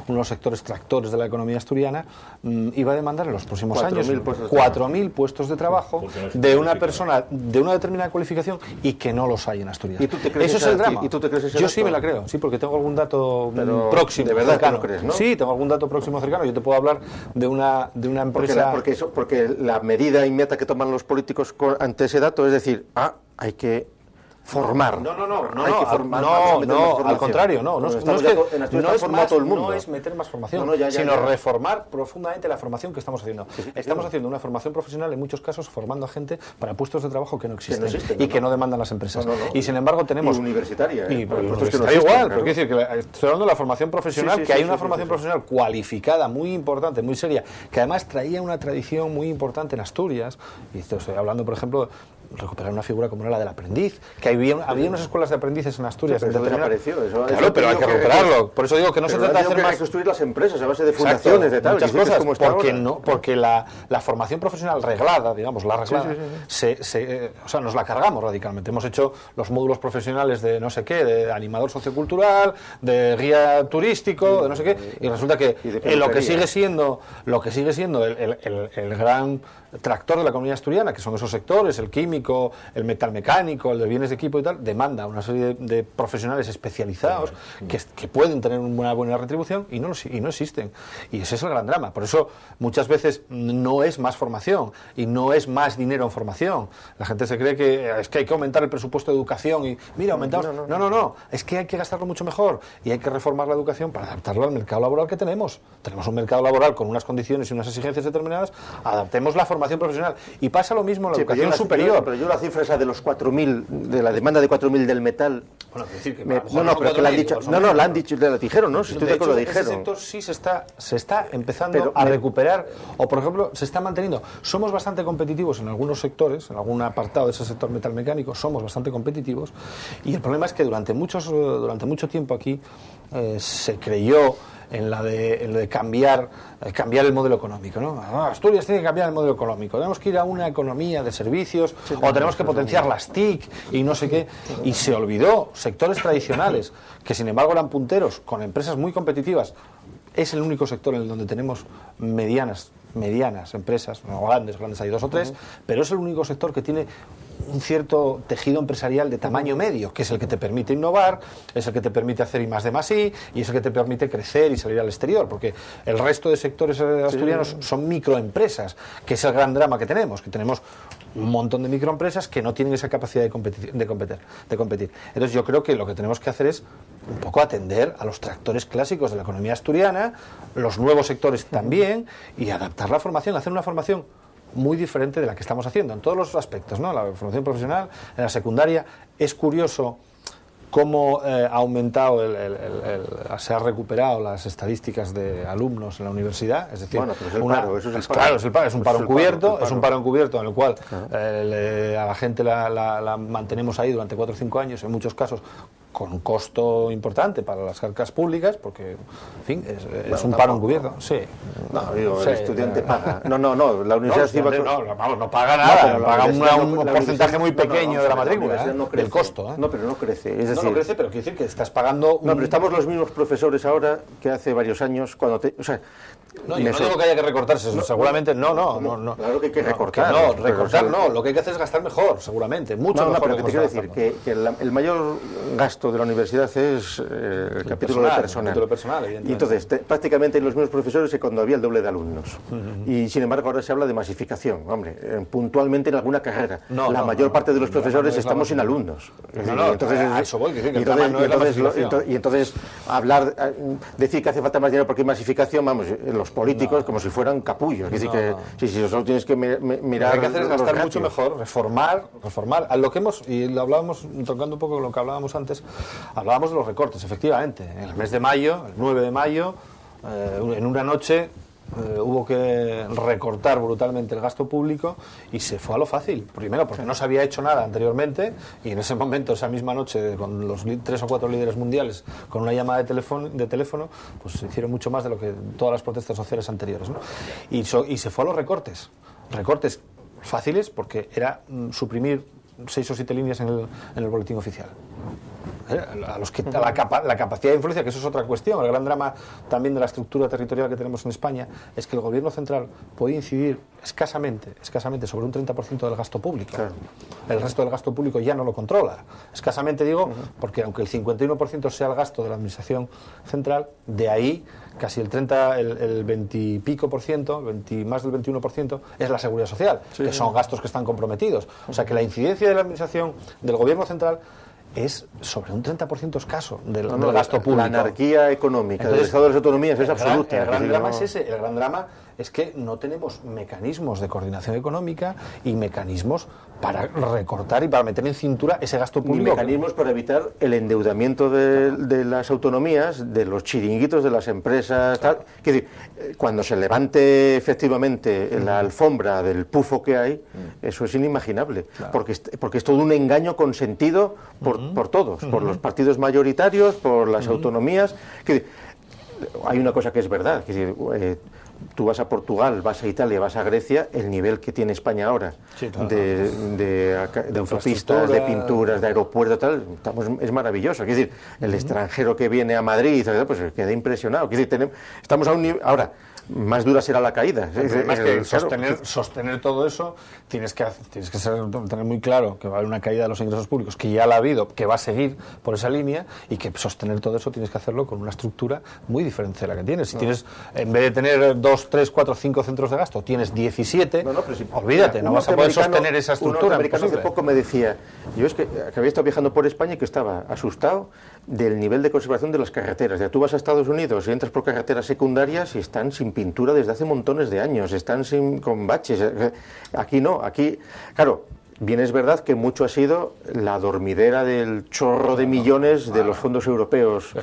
Speaker 3: de los sectores tractores de la economía asturiana, iba a demandar en los próximos años 4.000 puestos de trabajo de una persona de una determinada cualificación y que no los hay en Asturias.
Speaker 2: ¿Y tú te crees
Speaker 3: eso es el drama.
Speaker 2: ¿Y tú te crees ese
Speaker 3: Yo
Speaker 2: dato?
Speaker 3: sí me la creo, sí, porque tengo algún dato próximo.
Speaker 2: ¿De verdad
Speaker 3: cercano.
Speaker 2: que lo crees, no?
Speaker 3: Sí, tengo algún dato próximo cercano. Yo te puedo hablar de una empresa...
Speaker 2: Porque la medida inmediata que toman los políticos ante ese dato es decir, hay que formar.
Speaker 3: No, al contrario, no es meter más formación, sino reformar profundamente la formación que estamos haciendo. Estamos haciendo una formación profesional, en muchos casos, formando a gente para puestos de trabajo que no existen y que no demandan las empresas. Y sin embargo tenemos...
Speaker 2: Y universitaria.
Speaker 3: Universitaria igual, pero quiero decir que estoy hablando de la formación profesional, que hay una formación profesional cualificada, muy importante, muy seria, que además traía una tradición muy importante en Asturias, y estoy hablando, por ejemplo, recuperar una figura como era la del aprendiz, que había unas escuelas de aprendices en Asturias.
Speaker 2: Sí, pero eso desapareció.
Speaker 3: Claro, pero hay que recuperarlo. Por eso digo que no se trata de hacer más...
Speaker 2: Hay que construir las empresas a base de fundaciones, de tal.
Speaker 3: Muchas cosas, porque la formación profesional reglada, digamos, la reglada, o sea, nos la cargamos radicalmente. Hemos hecho los módulos profesionales de no sé qué, de animador sociocultural, de guía turístico, de no sé qué, y resulta que lo que sigue siendo el gran tractor de la economía asturiana, que son esos sectores, el químico, el metalmecánico, el de bienes de equipo y tal, demanda una serie de profesionales especializados que pueden tener una buena retribución y no existen. Y ese es el gran drama. Por eso muchas veces no es más formación y no es más dinero en formación. La gente se cree que es que hay que aumentar el presupuesto de educación y mira, aumentamos. No, es que hay que gastarlo mucho mejor y hay que reformar la educación para adaptarlo al mercado laboral que tenemos. Tenemos un mercado laboral con unas condiciones y unas exigencias determinadas, adaptemos la formación profesional. Y pasa lo mismo en la educación superior.
Speaker 2: Pero yo la cifra esa de los 4.000, de la demanda de 4.000 del metal...
Speaker 3: Bueno, es decir, que
Speaker 2: pero que la han dicho... la han dicho, la dijeron, ¿no? Si estoy de acuerdo, dijeron.
Speaker 3: Ese sector sí se está empezando a recuperar, o por ejemplo, se está manteniendo. Somos bastante competitivos en algunos sectores, en algún apartado de ese sector metalmecánico, somos bastante competitivos, y el problema es que durante mucho tiempo aquí se creyó en lo de cambiar el modelo económico, ¿no? Asturias tiene que cambiar el modelo económico, tenemos que ir a una economía de servicios, o tenemos que potenciar las TIC y no sé qué, y se olvidó sectores tradicionales que sin embargo eran punteros con empresas muy competitivas. Es el único sector en el donde tenemos medianas empresas, no grandes hay 2 o 3, pero es el único sector que tiene un cierto tejido empresarial de tamaño medio, que es el que te permite innovar, es el que te permite hacer I+D+I y es el que te permite crecer y salir al exterior, porque el resto de sectores asturianos son microempresas, que es el gran drama que tenemos un montón de microempresas que no tienen esa capacidad de competir. Entonces yo creo que lo que tenemos que hacer es un poco atender a los tractores clásicos de la economía asturiana, los nuevos sectores también, y adaptar la formación, hacer una formación muy diferente de la que estamos haciendo en todos los aspectos, ¿no? La formación profesional, en la secundaria. Es curioso cómo ha aumentado, se ha recuperado las estadísticas de alumnos en la universidad, es decir,
Speaker 2: bueno, pero es
Speaker 3: un paro encubierto en el cual a la gente la mantenemos ahí durante 4 o 5 años, en muchos casos con un costo importante para las arcas públicas, porque, en fin, es un paro encubierto. Sí.
Speaker 2: No, digo, el estudiante paga. No, la universidad...
Speaker 3: No paga nada, paga un porcentaje muy pequeño de la matrícula, del costo.
Speaker 2: No, pero no crece. Es decir,
Speaker 3: no crece, pero quiere decir que estás pagando...
Speaker 2: No, pero estamos los mismos profesores ahora que hace varios años, cuando
Speaker 3: no, yo no digo que haya que recortarse, seguramente no.
Speaker 2: Claro que hay que recortar.
Speaker 3: Lo que hay que hacer es gastar mejor, seguramente, mucho mejor.
Speaker 2: Pero te quiero decir que el mayor gasto de la universidad es el capítulo personal. Y entonces, prácticamente hay los mismos profesores que cuando había el doble de alumnos. Y sin embargo, ahora se habla de masificación. Hombre, puntualmente en alguna carrera. La mayor parte de los profesores estamos sin alumnos.
Speaker 3: Entonces, a eso voy,
Speaker 2: y entonces decir que hace falta más dinero porque hay masificación, vamos, los políticos como si fueran capullos. Es decir, que si solo tienes que mirar.
Speaker 3: Lo que hay que hacer es gastar mucho mejor, reformar. A lo que y lo hablábamos, tocando un poco lo que hablábamos antes, hablábamos de los recortes, efectivamente. En el mes de mayo, el 9 de mayo, en una noche hubo que recortar brutalmente el gasto público y se fue a lo fácil. Primero, porque no se había hecho nada anteriormente y en ese momento, esa misma noche, con los 3 o 4 líderes mundiales, con una llamada de teléfono, pues se hicieron mucho más de lo que todas las protestas sociales anteriores, ¿no? Y se fue a los recortes fáciles, porque era suprimir 6 o 7 líneas en el boletín oficial. La capacidad de influencia, que eso es otra cuestión. El gran drama también de la estructura territorial que tenemos en España es que el gobierno central puede incidir escasamente sobre un 30% del gasto público. Claro. El resto del gasto público ya no lo controla. Escasamente digo, porque aunque el 51% sea el gasto de la administración central, de ahí casi el 20 y pico por ciento, más del 21%, es la seguridad social, que son gastos que están comprometidos. O sea que la incidencia de la administración del gobierno central es sobre un 30% escaso del gasto público.
Speaker 2: La anarquía económica del Estado de las Autonomías es absoluta.
Speaker 3: El gran drama es ese. El gran drama es que no tenemos mecanismos de coordinación económica y mecanismos para recortar y para meter en cintura ese gasto público.
Speaker 2: Ni mecanismos para evitar el endeudamiento de las autonomías, de los chiringuitos de las empresas. Tal. Es decir, cuando se levante efectivamente la alfombra del pufo que hay, eso es inimaginable. Claro. Porque es todo un engaño consentido por todos, por los partidos mayoritarios, por las autonomías. Hay una cosa que es verdad, es decir, tú vas a Portugal, vas a Italia, vas a Grecia, el nivel que tiene España ahora, sí, claro, de autopistas, de pinturas, de aeropuertos, tal, es maravilloso. Es decir, el extranjero que viene a Madrid, pues queda impresionado. Es decir, estamos a un nivel... Ahora, más dura será la caída.
Speaker 3: Es que sostener todo eso, tienes que tener muy claro que va a haber una caída de los ingresos públicos, que ya la ha habido, que va a seguir por esa línea, y que sostener todo eso tienes que hacerlo con una estructura muy diferente de la que tienes. Si tienes, en vez de tener 2, 3, 4, 5 centros de gasto, tienes 17, olvídate, no vas a poder sostener esa estructura.
Speaker 2: Un americano hace poco me decía, yo es que había estado viajando por España y que estaba asustado del nivel de conservación de las carreteras. Ya tú vas a Estados Unidos y entras por carreteras secundarias y están sin pintura desde hace montones de años, están con baches. Aquí no, aquí, claro, bien es verdad que mucho ha sido la dormidera del chorro de millones de los fondos europeos,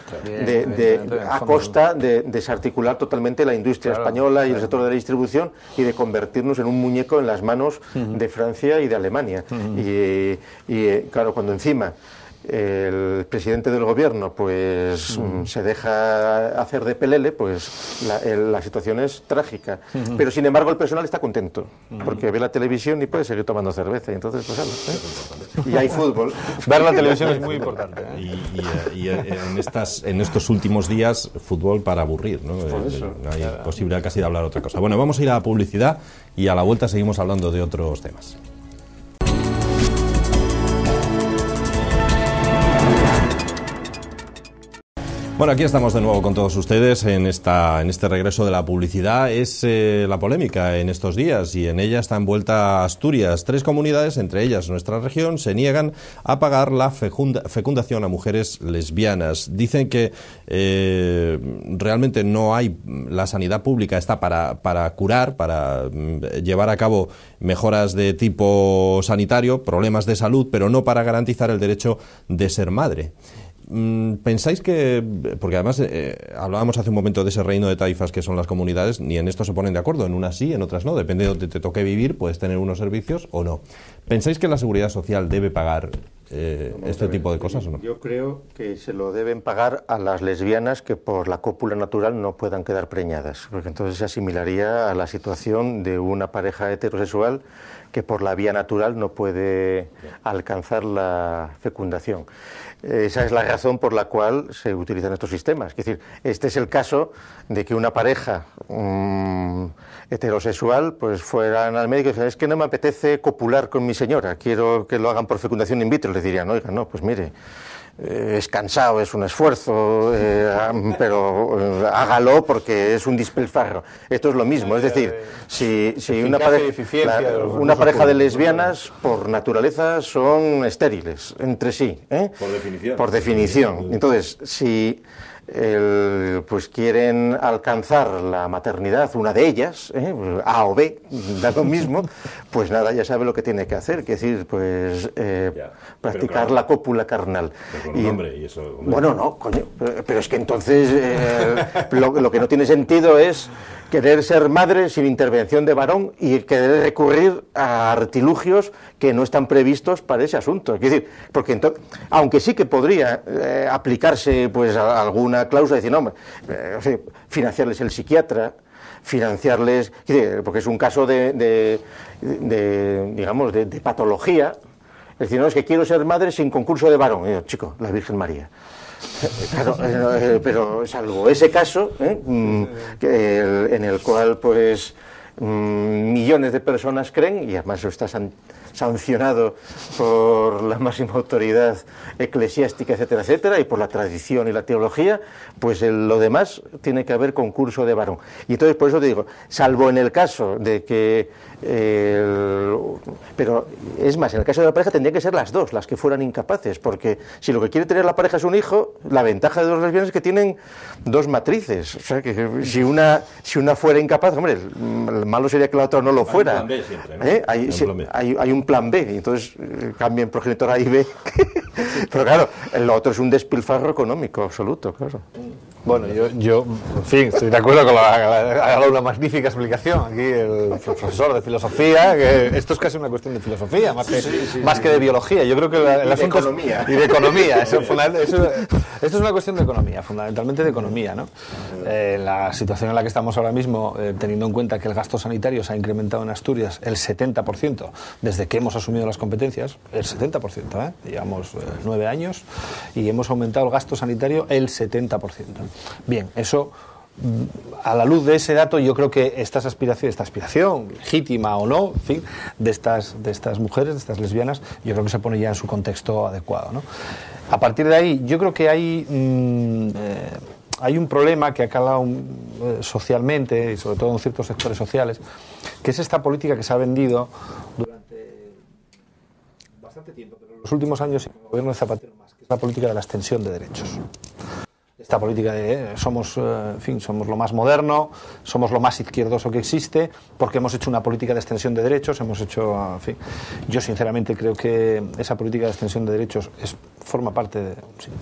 Speaker 2: a costa de desarticular totalmente la industria española y el sector de la distribución, y de convertirnos en un muñeco en las manos de Francia y de Alemania. Y claro, cuando encima el presidente del gobierno pues se deja hacer de pelele, pues la situación es trágica. Pero sin embargo el personal está contento porque ve la televisión y puede seguir tomando cerveza, y entonces pues y hay fútbol.
Speaker 3: Ver la televisión es muy importante,
Speaker 1: y en estos últimos días fútbol para aburrir, ¿no? No hay posibilidad casi de hablar otra cosa. Bueno, vamos a ir a la publicidad y a la vuelta seguimos hablando de otros temas. Bueno, aquí estamos de nuevo con todos ustedes en este regreso de la publicidad. Es la polémica en estos días, y en ella está envuelta Asturias. 3 comunidades, entre ellas nuestra región, se niegan a pagar la fecundación a mujeres lesbianas. Dicen que realmente no hay, la sanidad pública está para curar, para llevar a cabo mejoras de tipo sanitario, problemas de salud, pero no para garantizar el derecho de ser madre. ¿Pensáis que, porque además hablábamos hace un momento de ese reino de taifas que son las comunidades, ni en esto se ponen de acuerdo, en unas sí, en otras no, depende de donde te toque vivir, puedes tener unos servicios o no? ¿Pensáis que la seguridad social debe pagar este tipo de cosas o no?
Speaker 2: Yo creo que se lo deben pagar a las lesbianas que por la cópula natural no puedan quedar preñadas, porque entonces se asimilaría a la situación de una pareja heterosexual que por la vía natural no puede alcanzar la fecundación. Esa es la razón por la cual se utilizan estos sistemas. Es decir, este es el caso de que una pareja heterosexual pues fueran al médico y dijeran, es que no me apetece copular con mi señora, quiero que lo hagan por fecundación in vitro. Le dirían, oiga, no, pues mire, es cansado, es un esfuerzo, pero hágalo porque es un despilfarro. Esto es lo mismo, es decir, si una pareja de lesbianas por naturaleza son estériles entre sí, por definición. Entonces, si pues quieren alcanzar la maternidad, una de ellas, A o B, da lo mismo, pues nada, ya sabe lo que tiene que hacer, que es decir, pues practicar la cópula carnal. Bueno, no, coño, pero es que entonces lo que no tiene sentido es querer ser madre sin intervención de varón y querer recurrir a artilugios que no están previstos para ese asunto. Es decir, porque entonces, aunque sí que podría aplicarse pues a alguna cláusula, decir, no, financiarles el psiquiatra, financiarles, porque es un caso de patología. Es decir, no, es que quiero ser madre sin concurso de varón. Y yo, chico, la Virgen María. Claro, pero salvo ese caso, en el cual pues millones de personas creen, y además sancionado por la máxima autoridad eclesiástica, etcétera, etcétera, y por la tradición y la teología, pues lo demás tiene que haber concurso de varón. Y entonces, por eso te digo, salvo en el caso de que... pero es más, en el caso de la pareja tendrían que ser las dos las que fueran incapaces, porque si lo que quiere tener la pareja es un hijo, la ventaja de los lesbianos es que tienen dos matrices. O sea, que si una fuera incapaz, hombre, el malo sería que la otra no lo fuera.
Speaker 1: Hay un plan B siempre, ¿no?
Speaker 2: Hay un plan B, y entonces cambian progenitor A y B. Pero claro, lo otro es un despilfarro económico absoluto, claro.
Speaker 3: Bueno, yo en fin, estoy de acuerdo con ha dado una magnífica explicación aquí el profesor de filosofía, que esto es casi una cuestión de filosofía, más que de biología. Yo creo que el asunto
Speaker 2: de economía.
Speaker 3: Y de economía. Esto es una cuestión de economía, fundamentalmente de economía, ¿no? La situación en la que estamos ahora mismo, teniendo en cuenta que el gasto sanitario se ha incrementado en Asturias el 70% desde que hemos asumido las competencias, el 70%, llevamos 9 años y hemos aumentado el gasto sanitario el 70%. Bien, eso, a la luz de ese dato, yo creo que esta aspiración, legítima o no, en fin, de estas mujeres, de estas lesbianas, yo creo que se pone ya en su contexto adecuado, ¿no? A partir de ahí, yo creo que hay un problema que ha calado socialmente, y sobre todo en ciertos sectores sociales, que es esta política que se ha vendido durante bastante tiempo, pero en los últimos años en el gobierno de Zapatero más, que es la política de la extensión de derechos. Esta política de somos lo más moderno, somos lo más izquierdoso que existe, porque hemos hecho una política de extensión de derechos, yo sinceramente creo que esa política de extensión de derechos forma parte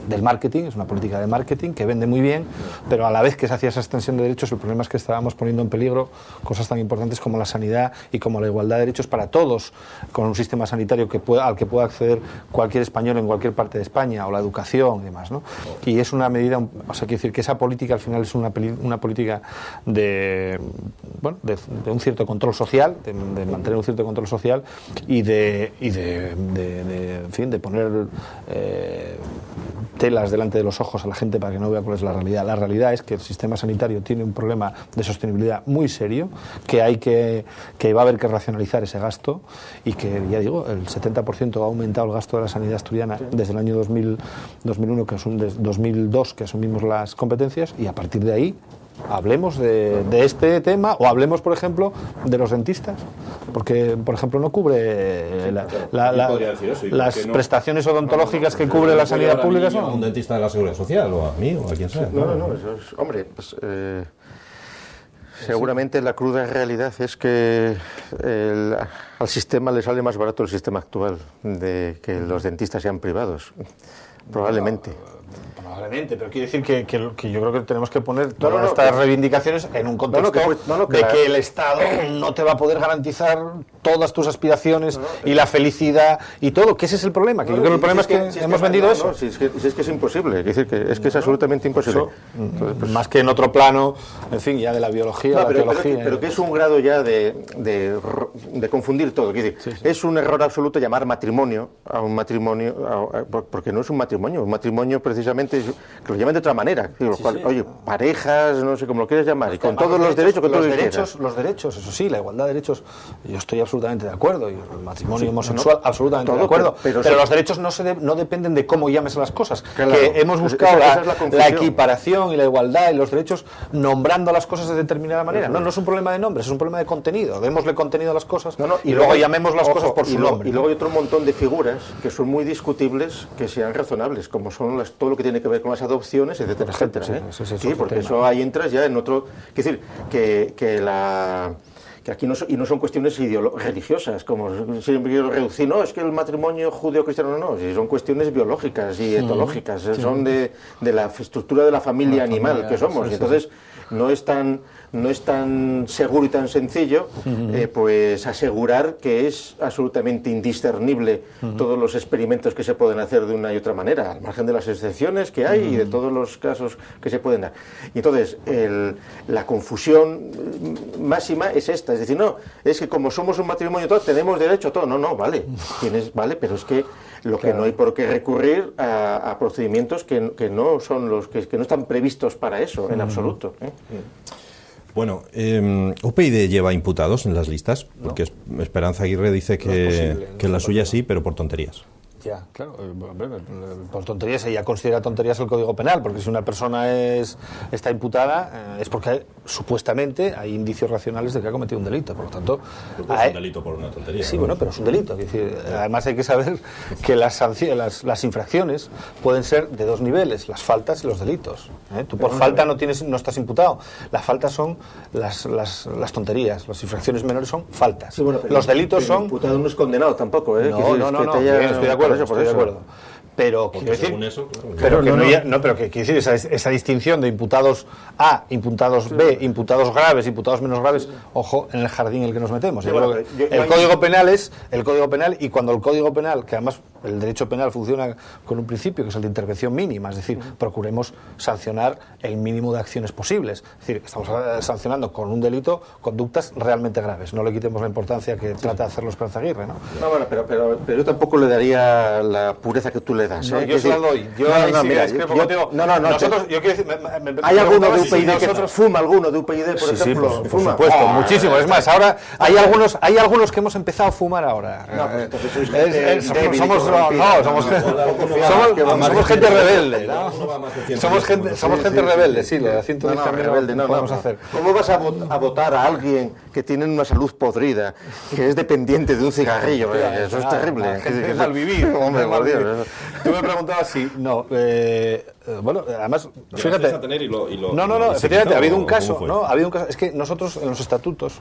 Speaker 3: del marketing, es una política de marketing que vende muy bien, pero a la vez que se hacía esa extensión de derechos, el problema es que estábamos poniendo en peligro cosas tan importantes como la sanidad y como la igualdad de derechos para todos, con un sistema sanitario al que pueda acceder cualquier español en cualquier parte de España, o la educación y demás, ¿no? Y es una medida, quiero decir que esa política al final es una política de un cierto control social, de mantener un cierto control social y de poner telas delante de los ojos a la gente para que no vea cuál es la realidad. La realidad es que el sistema sanitario tiene un problema de sostenibilidad muy serio, que va a haber que racionalizar ese gasto, y que, ya digo, el 70% ha aumentado el gasto de la sanidad asturiana desde el año 2001, 2002, que asumimos las competencias, y a partir de ahí hablemos de este tema, o hablemos, por ejemplo, de los dentistas, porque, por ejemplo, no cubre las prestaciones odontológicas que cubre la sanidad pública.
Speaker 1: ¿A un dentista de la Seguridad Social o a mí o a quien sea?
Speaker 2: No, eso es, hombre, pues seguramente la cruda realidad es que al sistema le sale más barato el sistema actual de que los dentistas sean privados, probablemente.
Speaker 3: Probablemente, pero quiere decir que yo creo que tenemos que poner todas estas reivindicaciones en un contexto de que el Estado no te va a poder garantizar todas tus aspiraciones y la felicidad y todo, que ese es el problema, que yo creo que el problema es que hemos vendido eso.
Speaker 2: Si es que es imposible, es decir, que es absolutamente imposible.
Speaker 3: Entonces, pues, más que en otro plano, en fin, ya de la biología, la teología.
Speaker 2: Pero que es un grado ya de confundir todo, es decir, es un error absoluto llamar matrimonio a un matrimonio, porque no es un matrimonio precisamente, que lo llamen de otra manera, oye, parejas, no sé cómo lo quieres llamar, y con todos los derechos que tú quieras.
Speaker 3: Los derechos, eso sí, la igualdad de derechos, yo estoy absolutamente de acuerdo, y el matrimonio homosexual, absolutamente de acuerdo, pero los derechos no dependen de cómo llames a las cosas, claro, que hemos buscado la equiparación y la igualdad y los derechos nombrando las cosas de determinada manera. No es un problema de nombres, es un problema de contenido. Démosle contenido a las cosas y luego llamemos las cosas por su nombre.
Speaker 2: Y luego hay otro montón de figuras que son muy discutibles, que sean razonables, como son todo lo que tiene que ver con las adopciones, etcétera, etcétera. Sí, porque eso ahí entras ya en otro... Es decir, que aquí no son cuestiones religiosas, como siempre quiero reducir, no, es que el matrimonio judío-cristiano no, son cuestiones biológicas y etológicas, son de la estructura de la familia animal que somos, y entonces no es tan seguro y tan sencillo pues asegurar que es absolutamente indiscernible todos los experimentos que se pueden hacer de una y otra manera, al margen de las excepciones que hay y de todos los casos que se pueden dar. Y entonces la confusión máxima es esta, es decir, no, es que como somos un matrimonio todo, tenemos derecho a todo, vale, pero es que que no hay por qué recurrir a procedimientos que no son que no están previstos para eso en absoluto.
Speaker 1: Bueno, ¿UPyD lleva imputados en las listas? Porque Esperanza Aguirre dice que la suya sí, pero por tonterías.
Speaker 3: Ya, claro, por tonterías, ella considera tonterías el Código Penal, porque si una persona está imputada es porque supuestamente hay indicios racionales de que ha cometido un delito, por lo tanto...
Speaker 1: Es un delito por una tontería.
Speaker 3: Sí, ¿no? Bueno, pero es un delito. Es decir, además hay que saber que las infracciones pueden ser de dos niveles, las faltas y los delitos. Tú por falta no estás imputado, las faltas son las tonterías, las infracciones menores son faltas.
Speaker 2: Sí, bueno,
Speaker 3: los delitos son...
Speaker 2: imputado no es condenado tampoco, ¿eh?
Speaker 3: No, estoy de acuerdo. Estoy de acuerdo. Pero quiero decir, pero que quiere decir esa distinción de imputados A, imputados B, imputados graves, imputados menos graves, ojo en el jardín en el que nos metemos.
Speaker 2: Sí, bueno,
Speaker 3: el Código Penal es el Código Penal, y cuando el Código Penal, que además el derecho penal funciona con un principio que es el de intervención mínima, es decir, procuremos sancionar el mínimo de acciones posibles. Es decir, estamos sancionando con un delito conductas realmente graves. No le quitemos la importancia que trata de hacerlo Esperanza Aguirre, ¿no?
Speaker 2: No, bueno, pero yo tampoco le daría la pureza que tú le das.
Speaker 3: No, yo se la doy. Yo
Speaker 2: ¿Hay alguno de UPyD que fuma alguno de UPyD, por ejemplo?
Speaker 3: Sí, por supuesto, muchísimo. Es más, ahora hay algunos que hemos empezado a fumar ahora. Somos gente rebelde, ¿no? Somos gente rebelde, sí, lo de 110 también no podemos hacer.
Speaker 2: ¿Cómo vas a votar a alguien que tiene una salud podrida, que es dependiente de un cigarrillo? Eso es terrible.
Speaker 3: Es mal vivir. Tú me preguntabas si... No, bueno, además, fíjate... No, efectivamente, ha habido un caso, ¿no? Ha habido un caso. Es que nosotros en los estatutos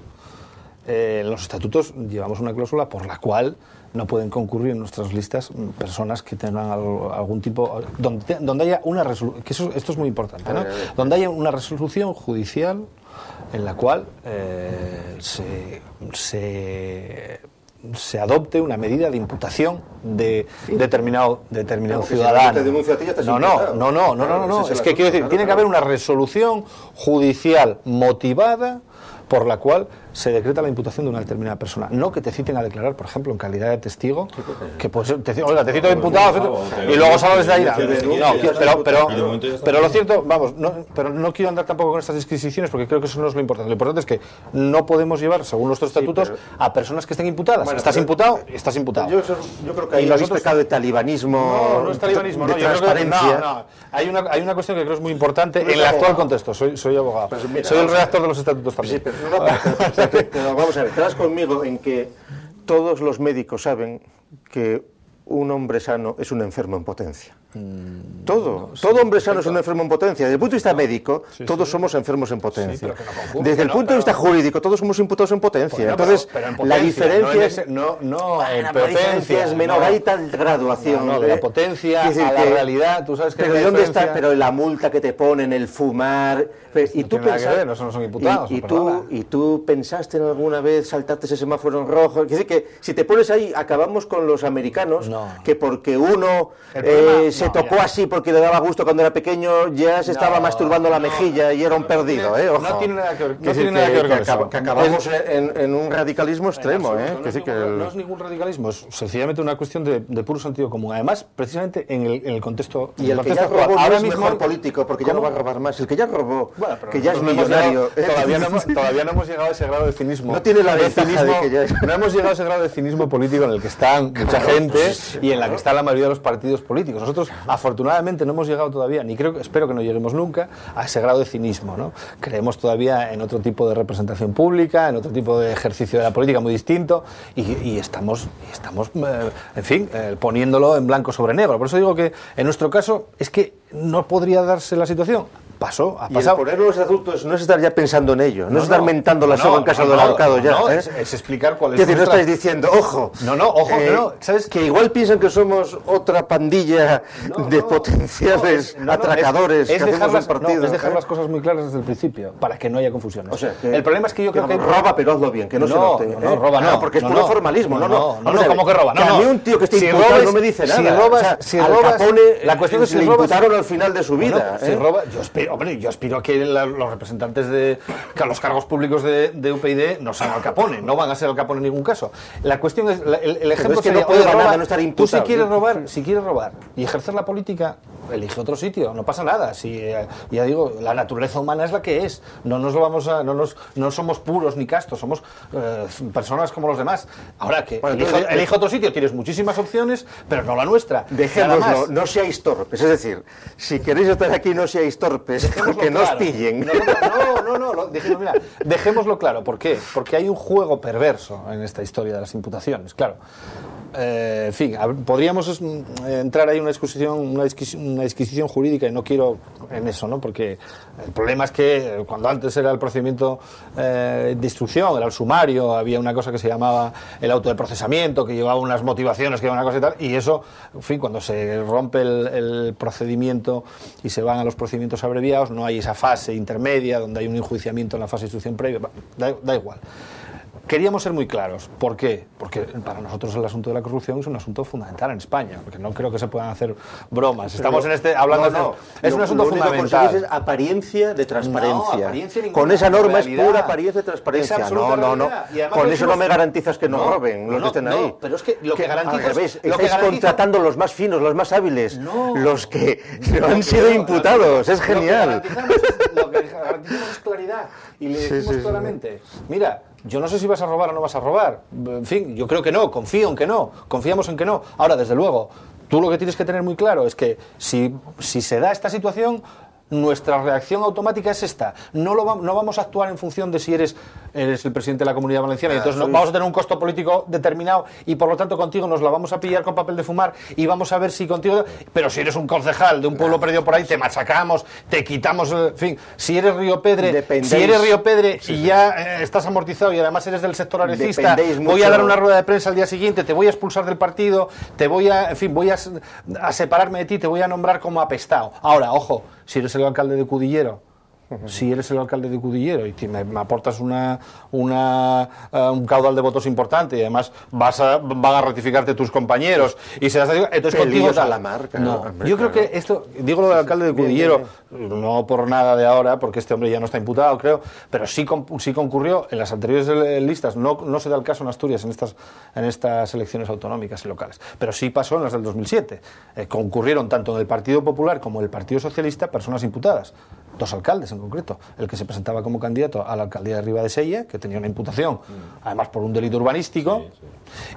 Speaker 3: llevamos una cláusula por la cual no pueden concurrir en nuestras listas personas que tengan algún tipo... Donde haya una resolución... Esto es muy importante, ¿no? Donde haya una resolución judicial en la cual se adopte una medida de imputación de determinado ciudadano. No. Es que quiero decir, tiene que haber una resolución judicial motivada por la cual se decreta la imputación de una determinada persona. No que te citen a declarar, por ejemplo, en calidad de testigo, que pues te cito de imputado, y luego sales de ahí. No, pero lo cierto, vamos, pero no quiero andar tampoco con estas disquisiciones porque creo que eso no es lo importante. Lo importante es que no podemos llevar, según nuestros estatutos, a personas que estén imputadas. Bueno, estás imputado.
Speaker 2: Yo creo que ahí hay pecado de talibanismo.
Speaker 3: No es talibanismo,
Speaker 2: de transparencia.
Speaker 3: No. Hay una cuestión que creo es muy importante en el actual contexto. Soy abogado. Soy el redactor de los estatutos también.
Speaker 2: Pero vamos a ver, estarás conmigo en que todos los médicos saben que un hombre sano es un enfermo en potencia. Todo hombre sano es un enfermo en potencia. Desde el punto de vista médico, todos somos enfermos en potencia. Desde el punto de vista jurídico, todos somos imputados en potencia. Entonces, la diferencia es menor. Hay tal graduación
Speaker 3: de la potencia a la realidad. Tú sabes que
Speaker 2: pero ¿dónde está? Pero la multa que te ponen, el fumar. Y tú
Speaker 3: no son imputados.
Speaker 2: Y tú pensaste en alguna vez saltarte ese semáforo en rojo. Es decir, que si te pones ahí, acabamos con los americanos, que porque uno se tocó así porque le daba gusto cuando era pequeño, ya se estaba masturbando la mejilla y era un perdido, ojo.
Speaker 3: No tiene nada que ver con eso.
Speaker 2: Que acabamos en un radicalismo extremo,
Speaker 3: No es ningún radicalismo, es sencillamente una cuestión de puro sentido común. Además, precisamente en el contexto...
Speaker 2: Y el que ya robó ahora mismo es mejor político, porque ya no va a robar más. El que ya robó, que ya es millonario...
Speaker 3: Todavía no hemos llegado a ese grado de cinismo.
Speaker 2: No tiene la ventaja de que ya es...
Speaker 3: No hemos llegado a ese grado de cinismo político en el que están mucha gente y en la que está la mayoría de los partidos políticos. Nosotros, afortunadamente, no hemos llegado todavía, espero que no lleguemos nunca, a ese grado de cinismo, ¿no? Creemos todavía en otro tipo de representación pública, en otro tipo de ejercicio de la política muy distinto y estamos en fin, poniéndolo en blanco sobre negro. Por eso digo que en nuestro caso es que no podría darse la situación. Ha pasado.
Speaker 2: Y el poner los adultos no es estar ya pensando en ello, no es estar mentando la soga en casa del ahorcado ya.
Speaker 3: Es explicar cuál es.
Speaker 2: Es decir, no estáis diciendo, ojo.
Speaker 3: ¿sabes?
Speaker 2: Que igual piensan que somos otra pandilla de potenciales atracadores.
Speaker 3: Es dejar las cosas muy claras desde el principio, para que no haya confusiones.
Speaker 2: O sea,
Speaker 3: el problema es que yo creo que...
Speaker 2: Roba, pero hazlo bien, que no se note.
Speaker 3: No, roba no.
Speaker 2: Porque es puro formalismo. No,
Speaker 3: ¿cómo que roba?
Speaker 2: A mí un tío que esté imputado no me dice nada.
Speaker 3: Si robas... La cuestión es si
Speaker 2: le imputaron al final de su vida.
Speaker 3: Si roba... Yo aspiro a que los representantes de los cargos públicos de UPyD no sean Al Capone, no van a ser Al Capone en ningún caso. La cuestión es, el ejemplo
Speaker 2: es que no puede robar, no estar imputado.
Speaker 3: Tú si quieres robar y ejercer la política, elige otro sitio, no pasa nada. Si, ya digo, la naturaleza humana es la que es. No somos puros ni castos, somos personas como los demás. Ahora que elige otro sitio, tienes muchísimas opciones, pero no la nuestra.
Speaker 2: Dejémoslo, no seáis torpes. Es decir, si queréis estar aquí, no seáis torpes, porque no os pillen.
Speaker 3: Mira, dejémoslo claro. ¿Por qué? Porque hay un juego perverso en esta historia de las imputaciones, claro. En fin, podríamos entrar ahí en una disquisición jurídica y no quiero en eso, ¿no? Porque el problema es que cuando antes era el procedimiento de instrucción, era el sumario, había una cosa que se llamaba el auto de procesamiento, que llevaba unas motivaciones, que llevaba una cosa y tal, y eso, en fin, cuando se rompe el procedimiento y se van a los procedimientos abreviados, no hay esa fase intermedia donde hay un enjuiciamiento en la fase de instrucción previa, da igual. Queríamos ser muy claros. ¿Por qué? Porque para nosotros el asunto de la corrupción es un asunto fundamental en España, porque no creo que se puedan hacer bromas. Estamos hablando es un asunto fundamental.
Speaker 2: Es apariencia de transparencia.
Speaker 3: No, apariencia ninguna.
Speaker 2: Con esa norma
Speaker 3: realidad.
Speaker 2: Es pura apariencia de transparencia. No. Con eso no me garantizas que no roben los que estén ahí.
Speaker 3: Pero es que lo que garantiza...
Speaker 2: Al revés, estáis contratando los más finos, los más hábiles, los que no han sido imputados. Es genial.
Speaker 3: Lo que garantizamos es claridad. Y le decimos claramente, mira, yo no sé si vas a robar o no vas a robar. En fin, yo creo que no, confío en que no, confiamos en que no. Ahora, desde luego, tú lo que tienes que tener muy claro es que si se da esta situación, nuestra reacción automática es esta. No vamos a actuar en función de si eres el presidente de la Comunidad Valenciana y entonces vamos a tener un costo político determinado y por lo tanto contigo nos la vamos a pillar con papel de fumar y vamos a ver si contigo... Pero si eres un concejal de un pueblo perdido por ahí, te machacamos, te quitamos... En fin, si eres Río Pedre y ya estás amortizado y además eres del sector arecista, voy a dar una rueda de prensa al día siguiente, te voy a expulsar del partido, voy a separarme de ti, te voy a nombrar como apestado. Ahora, ojo, si eres el alcalde de Cudillero, y me aportas un caudal de votos importante y además van a ratificarte tus compañeros y serás entonces contigo
Speaker 2: a la marca.
Speaker 3: No, hombre, yo creo que esto, digo lo del alcalde de Cudillero, no por nada de ahora, porque este hombre ya no está imputado, creo, pero sí concurrió en las anteriores listas, no se da el caso en Asturias en estas elecciones autonómicas y locales, pero sí pasó en las del 2007. Concurrieron tanto en el Partido Popular como en el Partido Socialista personas imputadas. 2 alcaldes en concreto, el que se presentaba como candidato a la alcaldía de Ribadesella, que tenía una imputación, además por un delito urbanístico,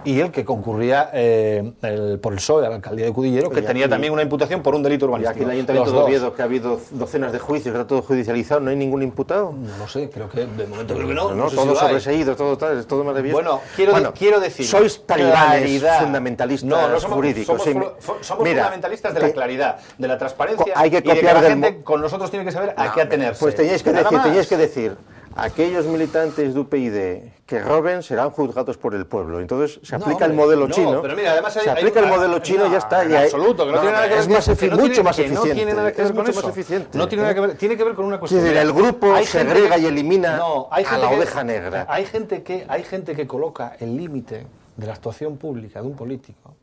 Speaker 3: y el que concurría por el PSOE a la alcaldía de Cudillero, que tenía también una imputación por un delito urbanístico.
Speaker 2: Y aquí en el Ayuntamiento de Oviedo, que ha habido docenas de juicios, está todo judicializado, ¿no hay ningún imputado?
Speaker 3: No lo sé, creo que de momento creo que no.
Speaker 2: No, todo sobreseído, todo maravilloso.
Speaker 3: Bueno, quiero decir...
Speaker 2: Sois talibanes fundamentalistas jurídicos.
Speaker 3: Somos fundamentalistas de la claridad, de la transparencia,
Speaker 2: hay que
Speaker 3: y de que
Speaker 2: copiar
Speaker 3: la gente con nosotros tiene que saber a qué atenerse.
Speaker 2: Pues teníais que decir, aquellos militantes de UPyD que roben serán juzgados por el pueblo. Entonces se aplica el modelo chino.
Speaker 3: Pero mira, además
Speaker 2: se aplica el modelo chino y ya está.
Speaker 3: En absoluto, que no tiene nada que ver.
Speaker 2: Mucho más eficiente.
Speaker 3: No tiene nada que ver con eso. No tiene nada que ver. Tiene que ver con una cuestión.
Speaker 2: Es decir, el grupo segrega y elimina a la oveja negra.
Speaker 3: Hay gente que coloca el límite de la actuación pública de un político.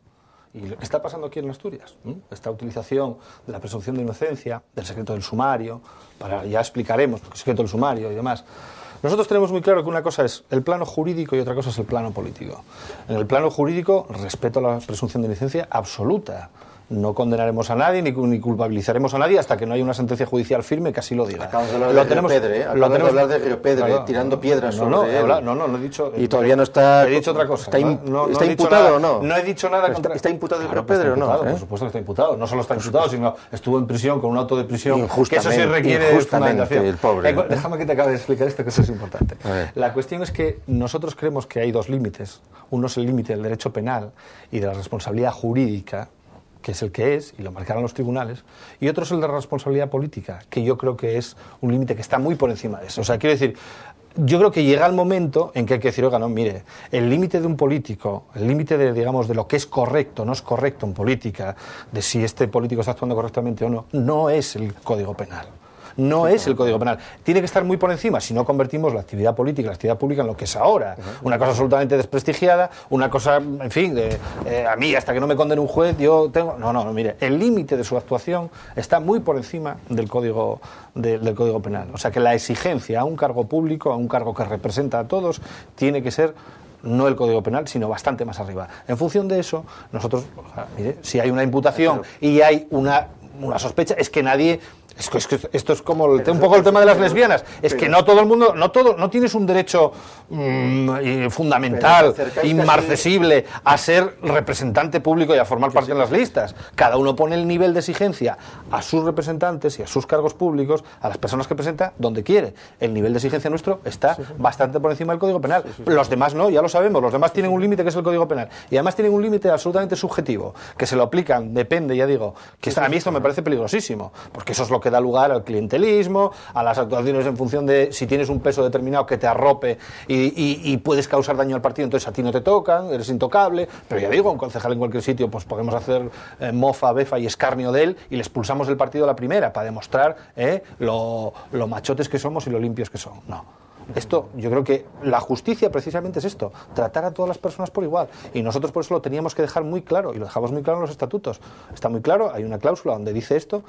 Speaker 3: Y lo que está pasando aquí en Asturias, esta utilización de la presunción de inocencia, del secreto del sumario, ya explicaremos, porque el secreto del sumario y demás. Nosotros tenemos muy claro que una cosa es el plano jurídico y otra cosa es el plano político. En el plano jurídico, respeto a la presunción de inocencia absoluta. No condenaremos a nadie ni culpabilizaremos a nadie hasta que no haya una sentencia judicial firme que así lo diga.
Speaker 2: Acabamos de hablar de Río Pedre, acabamos de hablar de Río Pedre, tirando piedras sobre él.
Speaker 3: No he dicho...
Speaker 2: Y todavía no está...
Speaker 3: He dicho otra cosa.
Speaker 2: ¿Está imputado o no?
Speaker 3: No he dicho nada contra...
Speaker 2: ¿Está imputado Río Pedre o no?
Speaker 3: Por supuesto que está imputado. No solo está imputado, sino estuvo en prisión con un auto de prisión, que eso sí requiere fundamentación.
Speaker 2: El pobre.
Speaker 3: Déjame que te acabe de explicar esto, que eso es importante. La cuestión es que nosotros creemos que hay 2 límites. Uno es el límite del derecho penal y de la responsabilidad jurídica, que es el que es, y lo marcarán los tribunales, y otro es el de la responsabilidad política, que yo creo que es un límite que está muy por encima de eso. O sea, quiero decir, yo creo que llega el momento en que hay que decir, oiga, no, mire, el límite de un político, el límite de, digamos, de lo que es correcto, no es correcto en política, de si este político está actuando correctamente o no, no es el Código Penal. No es el Código Penal. Tiene que estar muy por encima, si no convertimos la actividad política, la actividad pública en lo que es ahora. Una cosa absolutamente desprestigiada, una cosa, en fin, a mí hasta que no me condene un juez, yo tengo... No, mire, el límite de su actuación está muy por encima del Código Penal. O sea que la exigencia a un cargo público, a un cargo que representa a todos, tiene que ser no el Código Penal, sino bastante más arriba. En función de eso, nosotros, mire, si hay una imputación y hay una sospecha, es que nadie... Es que esto es como un poco el tema de las lesbianas. Es que no todo el mundo, no tienes un derecho fundamental, inmarcesible, a ser representante público y a formar parte de las listas. Cada uno pone el nivel de exigencia a sus representantes y a sus cargos públicos, a las personas que presenta, donde quiere. El nivel de exigencia nuestro está bastante por encima del Código Penal. Los demás no, ya lo sabemos. Los demás tienen un límite que es el Código Penal. Y además tienen un límite absolutamente subjetivo, que se lo aplican, depende, ya digo, que a mí esto me parece peligrosísimo, porque eso es lo que da lugar al clientelismo, a las actuaciones en función de si tienes un peso determinado que te arrope y puedes causar daño al partido, entonces a ti no te tocan, eres intocable. Pero ya digo, un concejal en cualquier sitio, pues podemos hacer mofa, befa y escarnio de él y le expulsamos del partido a la primera para demostrar lo machotes que somos y lo limpios que son. No. Esto, yo creo que la justicia precisamente es esto, tratar a todas las personas por igual, y nosotros por eso lo teníamos que dejar muy claro, y lo dejamos muy claro en los estatutos. Está muy claro, hay una cláusula donde dice esto.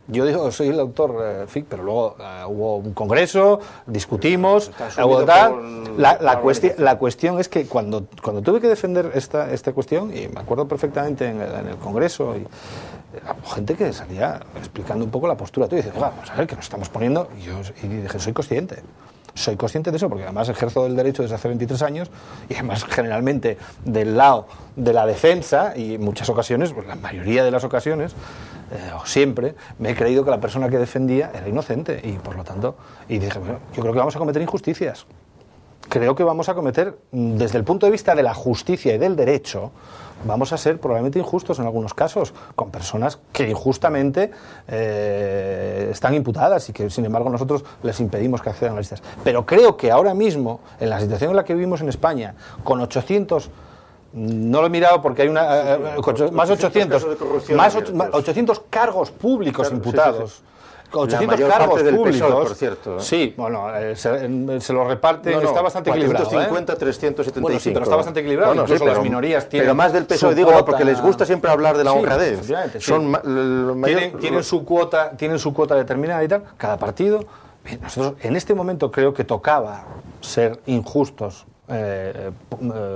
Speaker 3: Yo digo, soy el autor, pero luego hubo un congreso, discutimos, hubo tal. La cuestión es que cuando tuve que defender esta cuestión, y me acuerdo perfectamente en el congreso, y gente que salía explicando un poco la postura, tú dices, vamos a ver, que nos estamos poniendo, y dije, soy consciente de eso, porque además ejerzo el derecho desde hace 23 años, y además generalmente del lado de la defensa, y en muchas ocasiones, pues la mayoría de las ocasiones, o siempre, me he creído que la persona que defendía era inocente, y por lo tanto, y dije, bueno, yo creo que vamos a cometer injusticias. Creo que vamos a cometer, desde el punto de vista de la justicia y del derecho, vamos a ser probablemente injustos en algunos casos, con personas que injustamente están imputadas y que, sin embargo, nosotros les impedimos que accedan a las listas. Pero creo que ahora mismo, en la situación en la que vivimos en España, con 800... No lo he mirado porque hay más 800 cargos públicos, claro, imputados. Sí. 800 cargos públicos, PSOE,
Speaker 2: por cierto.
Speaker 3: Sí, bueno, se lo reparten, está bastante
Speaker 2: 450, 375.
Speaker 3: Bueno, sí, pero está bastante equilibrado,
Speaker 2: Bueno,
Speaker 3: incluso
Speaker 2: sí,
Speaker 3: las minorías tienen.
Speaker 2: Pero más del PSOE, digo, no, porque les gusta siempre hablar de la honradez.
Speaker 3: Tienen su cuota determinada y tal, cada partido. Bien, nosotros en este momento creo que tocaba ser injustos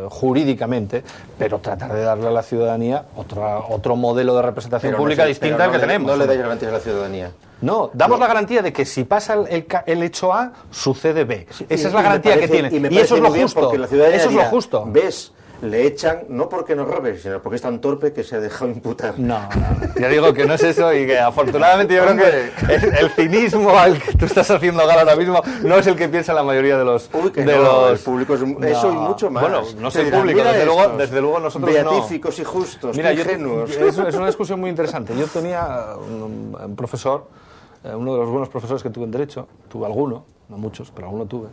Speaker 3: jurídicamente, pero tratar de darle a la ciudadanía otro modelo de representación pública distinta al que tenemos.
Speaker 2: No le dais garantías a la ciudadanía.
Speaker 3: No, damos la garantía de que si pasa el hecho A, sucede B. Esa es la garantía que tiene. Y eso es lo justo. Eso es lo justo.
Speaker 2: ¿Ves? Le echan, no porque nos robe, sino porque es tan torpe que se ha dejado imputar.
Speaker 3: No. Ya digo que no es eso, y que afortunadamente yo creo que el cinismo al que tú estás haciendo gala ahora mismo no es el que piensa la mayoría de los...
Speaker 2: El público es eso y mucho más.
Speaker 3: Bueno, no sé el público, desde luego nosotros
Speaker 2: beatíficos y justos,
Speaker 3: mira,
Speaker 2: ingenuos.
Speaker 3: Es una discusión muy interesante. Yo tenía un profesor, uno de los buenos profesores que tuve en Derecho, tuve alguno, no muchos, pero alguno tuve,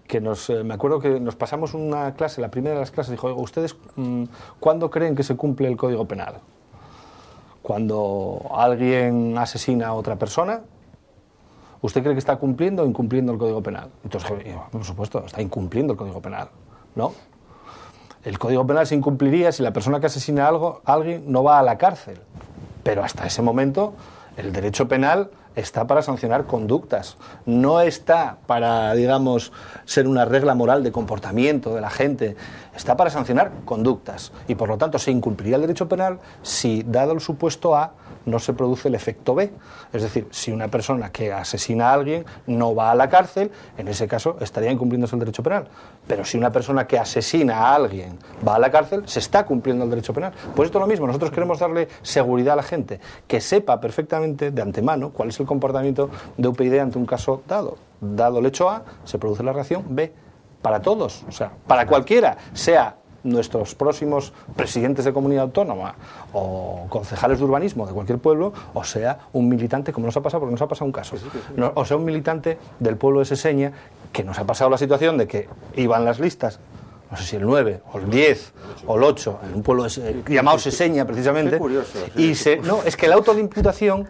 Speaker 3: que me acuerdo que nos pasamos una clase, la primera de las clases, dijo, ¿ustedes cuándo creen que se cumple el Código Penal? ¿Cuando alguien asesina a otra persona? ¿Usted cree que está cumpliendo o incumpliendo el Código Penal? Entonces, por supuesto, está incumpliendo el Código Penal, ¿no? El Código Penal se incumpliría si la persona que asesina a alguien no va a la cárcel, pero hasta ese momento el derecho penal está para sancionar conductas, no está para, digamos, ser una regla moral de comportamiento de la gente, está para sancionar conductas, y por lo tanto se incumpliría el derecho penal si, dado el supuesto A, no se produce el efecto B. Es decir, si una persona que asesina a alguien no va a la cárcel, en ese caso estaría incumpliéndose el derecho penal. Pero si una persona que asesina a alguien va a la cárcel, se está cumpliendo el derecho penal. Pues esto es lo mismo, nosotros queremos darle seguridad a la gente, que sepa perfectamente de antemano cuál es el comportamiento de UPyD ante un caso dado. Dado el hecho A, se produce la reacción B. Para todos, o sea, para cualquiera, sea nuestros próximos presidentes de comunidad autónoma o concejales de urbanismo de cualquier pueblo, o sea un militante, como nos ha pasado, porque nos ha pasado un caso, o sea un militante del pueblo de Seseña, que nos ha pasado la situación de que iban las listas, no sé si el 9 o el 10 o el 8, en un pueblo llamado Seseña precisamente.
Speaker 2: Qué curioso,
Speaker 3: y no, es que el auto de imputación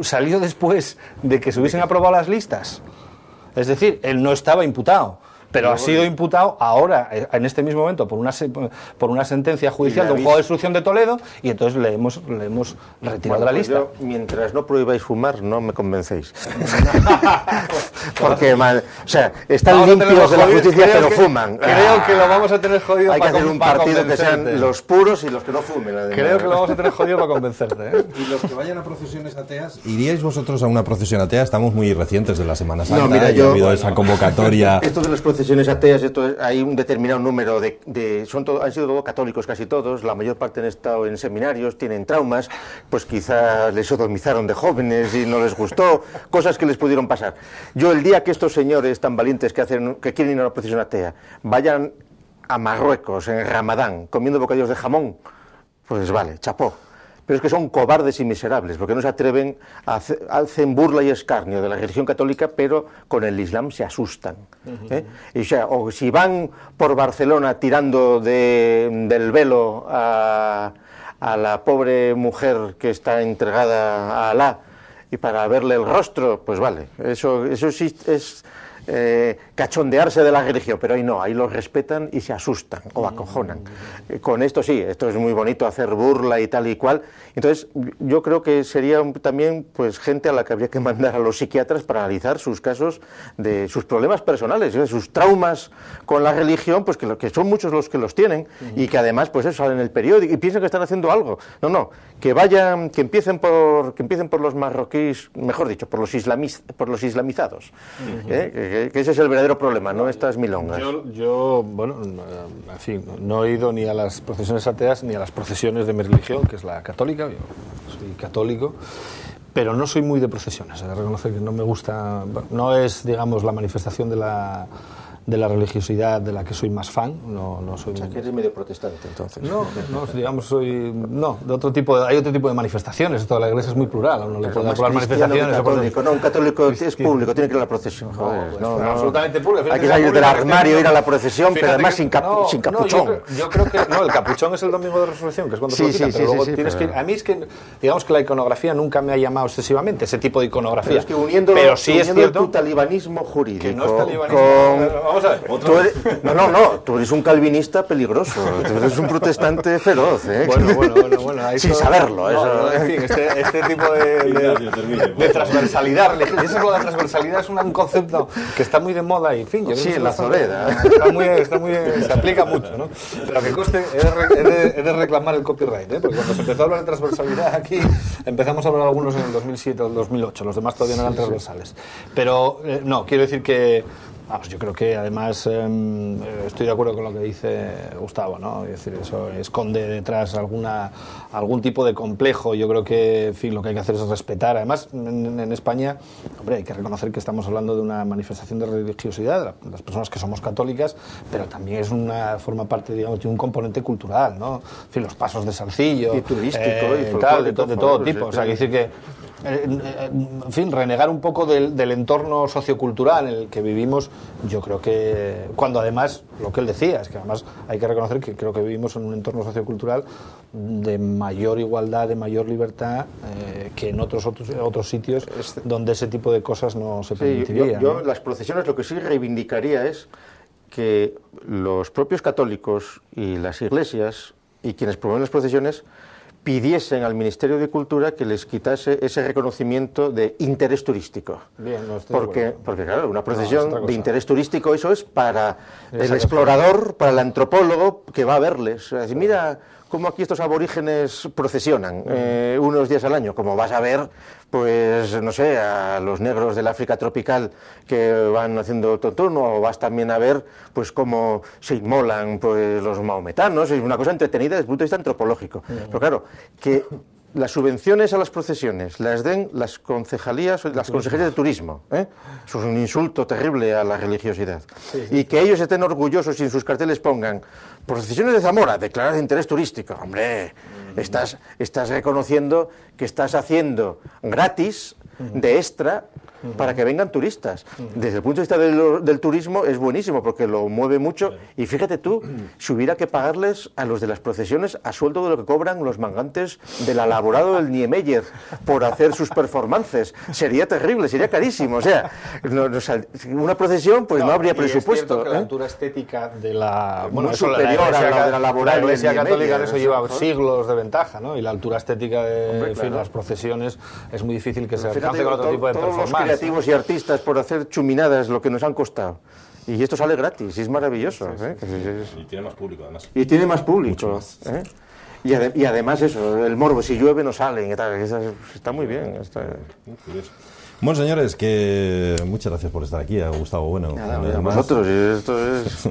Speaker 3: salió después de que se hubiesen aprobado las listas. Es decir, él no estaba imputado, pero ha sido imputado ahora, en este mismo momento, por una sentencia judicial de un juego de instrucción de Toledo, y entonces le hemos retirado de la lista.
Speaker 2: Yo, mientras no prohibáis fumar, no me convencéis. Porque, o sea, están limpios de la justicia, pero fuman.
Speaker 3: Creo que lo vamos a tener jodido.
Speaker 2: Hay que hacer un partido que sean los puros y los que no fumen. Además.
Speaker 3: Creo que lo vamos a tener jodido para convencerte.
Speaker 1: Y los que vayan a procesiones ateas, ¿iríais vosotros a una procesión atea? Estamos muy recientes de la Semana Santa.
Speaker 2: No, mira,
Speaker 1: ha habido esa convocatoria.
Speaker 2: Esto de las procesiones ateas, hay un determinado número han sido todos católicos, casi todos. La mayor parte han estado en seminarios, tienen traumas, pues quizás les sodomizaron de jóvenes y no les gustó, cosas que les pudieron pasar. Yo, el día que estos señores tan valientes que quieren ir a una procesión atea vayan a Marruecos en Ramadán comiendo bocadillos de jamón, pues vale, chapó. Pero es que son cobardes y miserables, porque no se atreven hacen burla y escarnio de la religión católica, pero con el Islam se asustan. O si van por Barcelona tirando del velo a la pobre mujer que está entregada a Alá y para verle el rostro, pues vale, eso sí es cachondearse de la religión, pero ahí no, ahí los respetan y se asustan o acojonan. Con esto sí, esto es muy bonito, hacer burla y tal y cual. Entonces yo creo que sería también pues gente a la que habría que mandar a los psiquiatras para analizar sus casos de sus problemas personales, sus traumas con la religión, pues que son muchos los que los tienen y que además pues eso salen en el periódico y piensan que están haciendo algo. No, que empiecen por los marroquíes, mejor dicho, por los islamizados. Que ese es el verdadero problema, no estas milongas.
Speaker 3: Yo, bueno, en fin, no he ido ni a las procesiones ateas ni a las procesiones de mi religión, que es la católica. Yo soy católico, pero no soy muy de procesiones. He de reconocer que no me gusta, no es, digamos, la manifestación de la religiosidad de la que soy más fan. No soy.
Speaker 2: O sea, que eres medio protestante, entonces.
Speaker 3: No, digamos, de otro tipo hay otro tipo de manifestaciones. Esto de la iglesia es muy plural, a uno le puede dar por las manifestaciones.
Speaker 2: Un católico es público, tiene que ir a la procesión. Joder, no,
Speaker 3: absolutamente público.
Speaker 2: Hay que salir del armario, ir a la procesión, pero además sin capuchón.
Speaker 3: Yo creo que el capuchón es el domingo de resurrección, que es cuando se lo quitan, pero luego tienes que ir. A mí es que, digamos que la iconografía nunca me ha llamado excesivamente, ese tipo de iconografía.
Speaker 2: Pero es que uniendo tu talibanismo jurídico.
Speaker 3: Que no es talibanismo. Vamos a ver.
Speaker 2: Tú eres un calvinista peligroso, tú eres un protestante feroz, ¿eh?
Speaker 3: Bueno,
Speaker 2: sin saberlo.
Speaker 3: En fin, este tipo de transversalidad religiosa. Eso es lo de transversalidad, es un concepto que está muy de moda y, en fin, yo
Speaker 2: sí, en la Zoleda.
Speaker 3: Se aplica mucho, ¿no? Pero que conste, he de reclamar el copyright, ¿eh? Porque cuando se empezó a hablar de transversalidad aquí, empezamos a hablar algunos en el 2007 o el 2008, los demás todavía no eran transversales. Pero, quiero decir que vamos, yo creo que además estoy de acuerdo con lo que dice Gustavo, ¿no? Es decir, eso esconde detrás algún tipo de complejo. Yo creo que, en fin, lo que hay que hacer es respetar. Además, en España, hombre, hay que reconocer que estamos hablando de una manifestación de religiosidad, las personas que somos católicas, pero también forma parte, digamos, de un componente cultural, ¿no? En fin, los pasos de Salcillo,
Speaker 2: y turístico, y
Speaker 3: tal, de todo tipo. O sea, que decir que en fin, renegar un poco del entorno sociocultural en el que vivimos, yo creo que cuando además, lo que él decía, es que además hay que reconocer que creo que vivimos en un entorno sociocultural de mayor igualdad, de mayor libertad que en otros sitios donde ese tipo de cosas no se permitiría.
Speaker 2: Yo las procesiones lo que sí reivindicaría es que los propios católicos y las iglesias y quienes promueven las procesiones pidiesen al Ministerio de Cultura que les quitase ese reconocimiento de interés turístico.
Speaker 3: Bien, no estoy
Speaker 2: porque claro, una procesión de interés turístico, eso es para el explorador, para el antropólogo que va a verles. Es decir, mira cómo aquí estos aborígenes procesionan unos días al año, como vas a ver, pues no sé, a los negros del África tropical que van haciendo turno, o vas también a ver pues cómo se inmolan pues los maometanos. Es una cosa entretenida desde el punto de vista antropológico. Pero claro, que las subvenciones a las procesiones las den las concejalías, las consejerías de turismo, ¿eh? Eso es un insulto terrible a la religiosidad. Y que ellos estén orgullosos y en sus carteles pongan procesiones de Zamora, declaradas de interés turístico. Hombre, estás reconociendo que estás haciendo gratis, de extra, para que vengan turistas. Desde el punto de vista del turismo es buenísimo porque lo mueve mucho y fíjate tú, si hubiera que pagarles a los de las procesiones a sueldo de lo que cobran los mangantes del elaborado del Niemeyer por hacer sus performances, sería terrible, sería carísimo, o sea, una procesión pues no habría presupuesto.
Speaker 3: La altura estética de la...
Speaker 2: Bueno, superior a la de la laboral.
Speaker 3: La Iglesia Católica en eso lleva siglos de ventaja, ¿no? Y la altura estética de las procesiones es muy difícil que se alcance con otro tipo de performance.
Speaker 2: Todos los creativos y artistas por hacer chuminadas lo que nos han costado. Y esto sale gratis, y es maravilloso.
Speaker 1: Y tiene más público, además.
Speaker 2: Y tiene más público. Y además eso, el morbo, si llueve no salen y tal. Está muy bien.
Speaker 1: Bueno, señores, que muchas gracias por estar aquí. A Gustavo Bueno.
Speaker 2: Nada, a vosotros, esto es...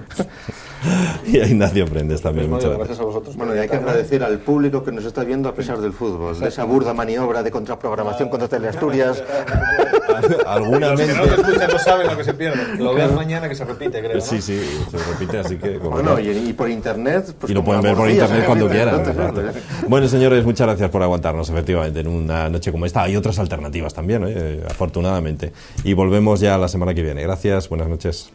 Speaker 1: Y a Ignacio Prendes también. Muchas
Speaker 3: gracias a vosotros.
Speaker 2: Bueno, y hay que agradecer al público que nos está viendo a pesar del fútbol, de esa burda maniobra de contraprogramación contra Teleasturias.
Speaker 1: Alguna
Speaker 3: Los que
Speaker 1: mente...
Speaker 3: no lo escuchan no saben lo que se pierde. Lo vean mañana que se repite, creo, ¿no?
Speaker 1: Sí, se repite, así que...
Speaker 2: Bueno, y por internet... Pues
Speaker 1: y lo pueden ver por internet cuando quieran. Bueno, señores, muchas gracias por aguantarnos, efectivamente, en una noche como esta. Hay otras alternativas también, afortunadamente. Y volvemos ya la semana que viene. Gracias, buenas noches.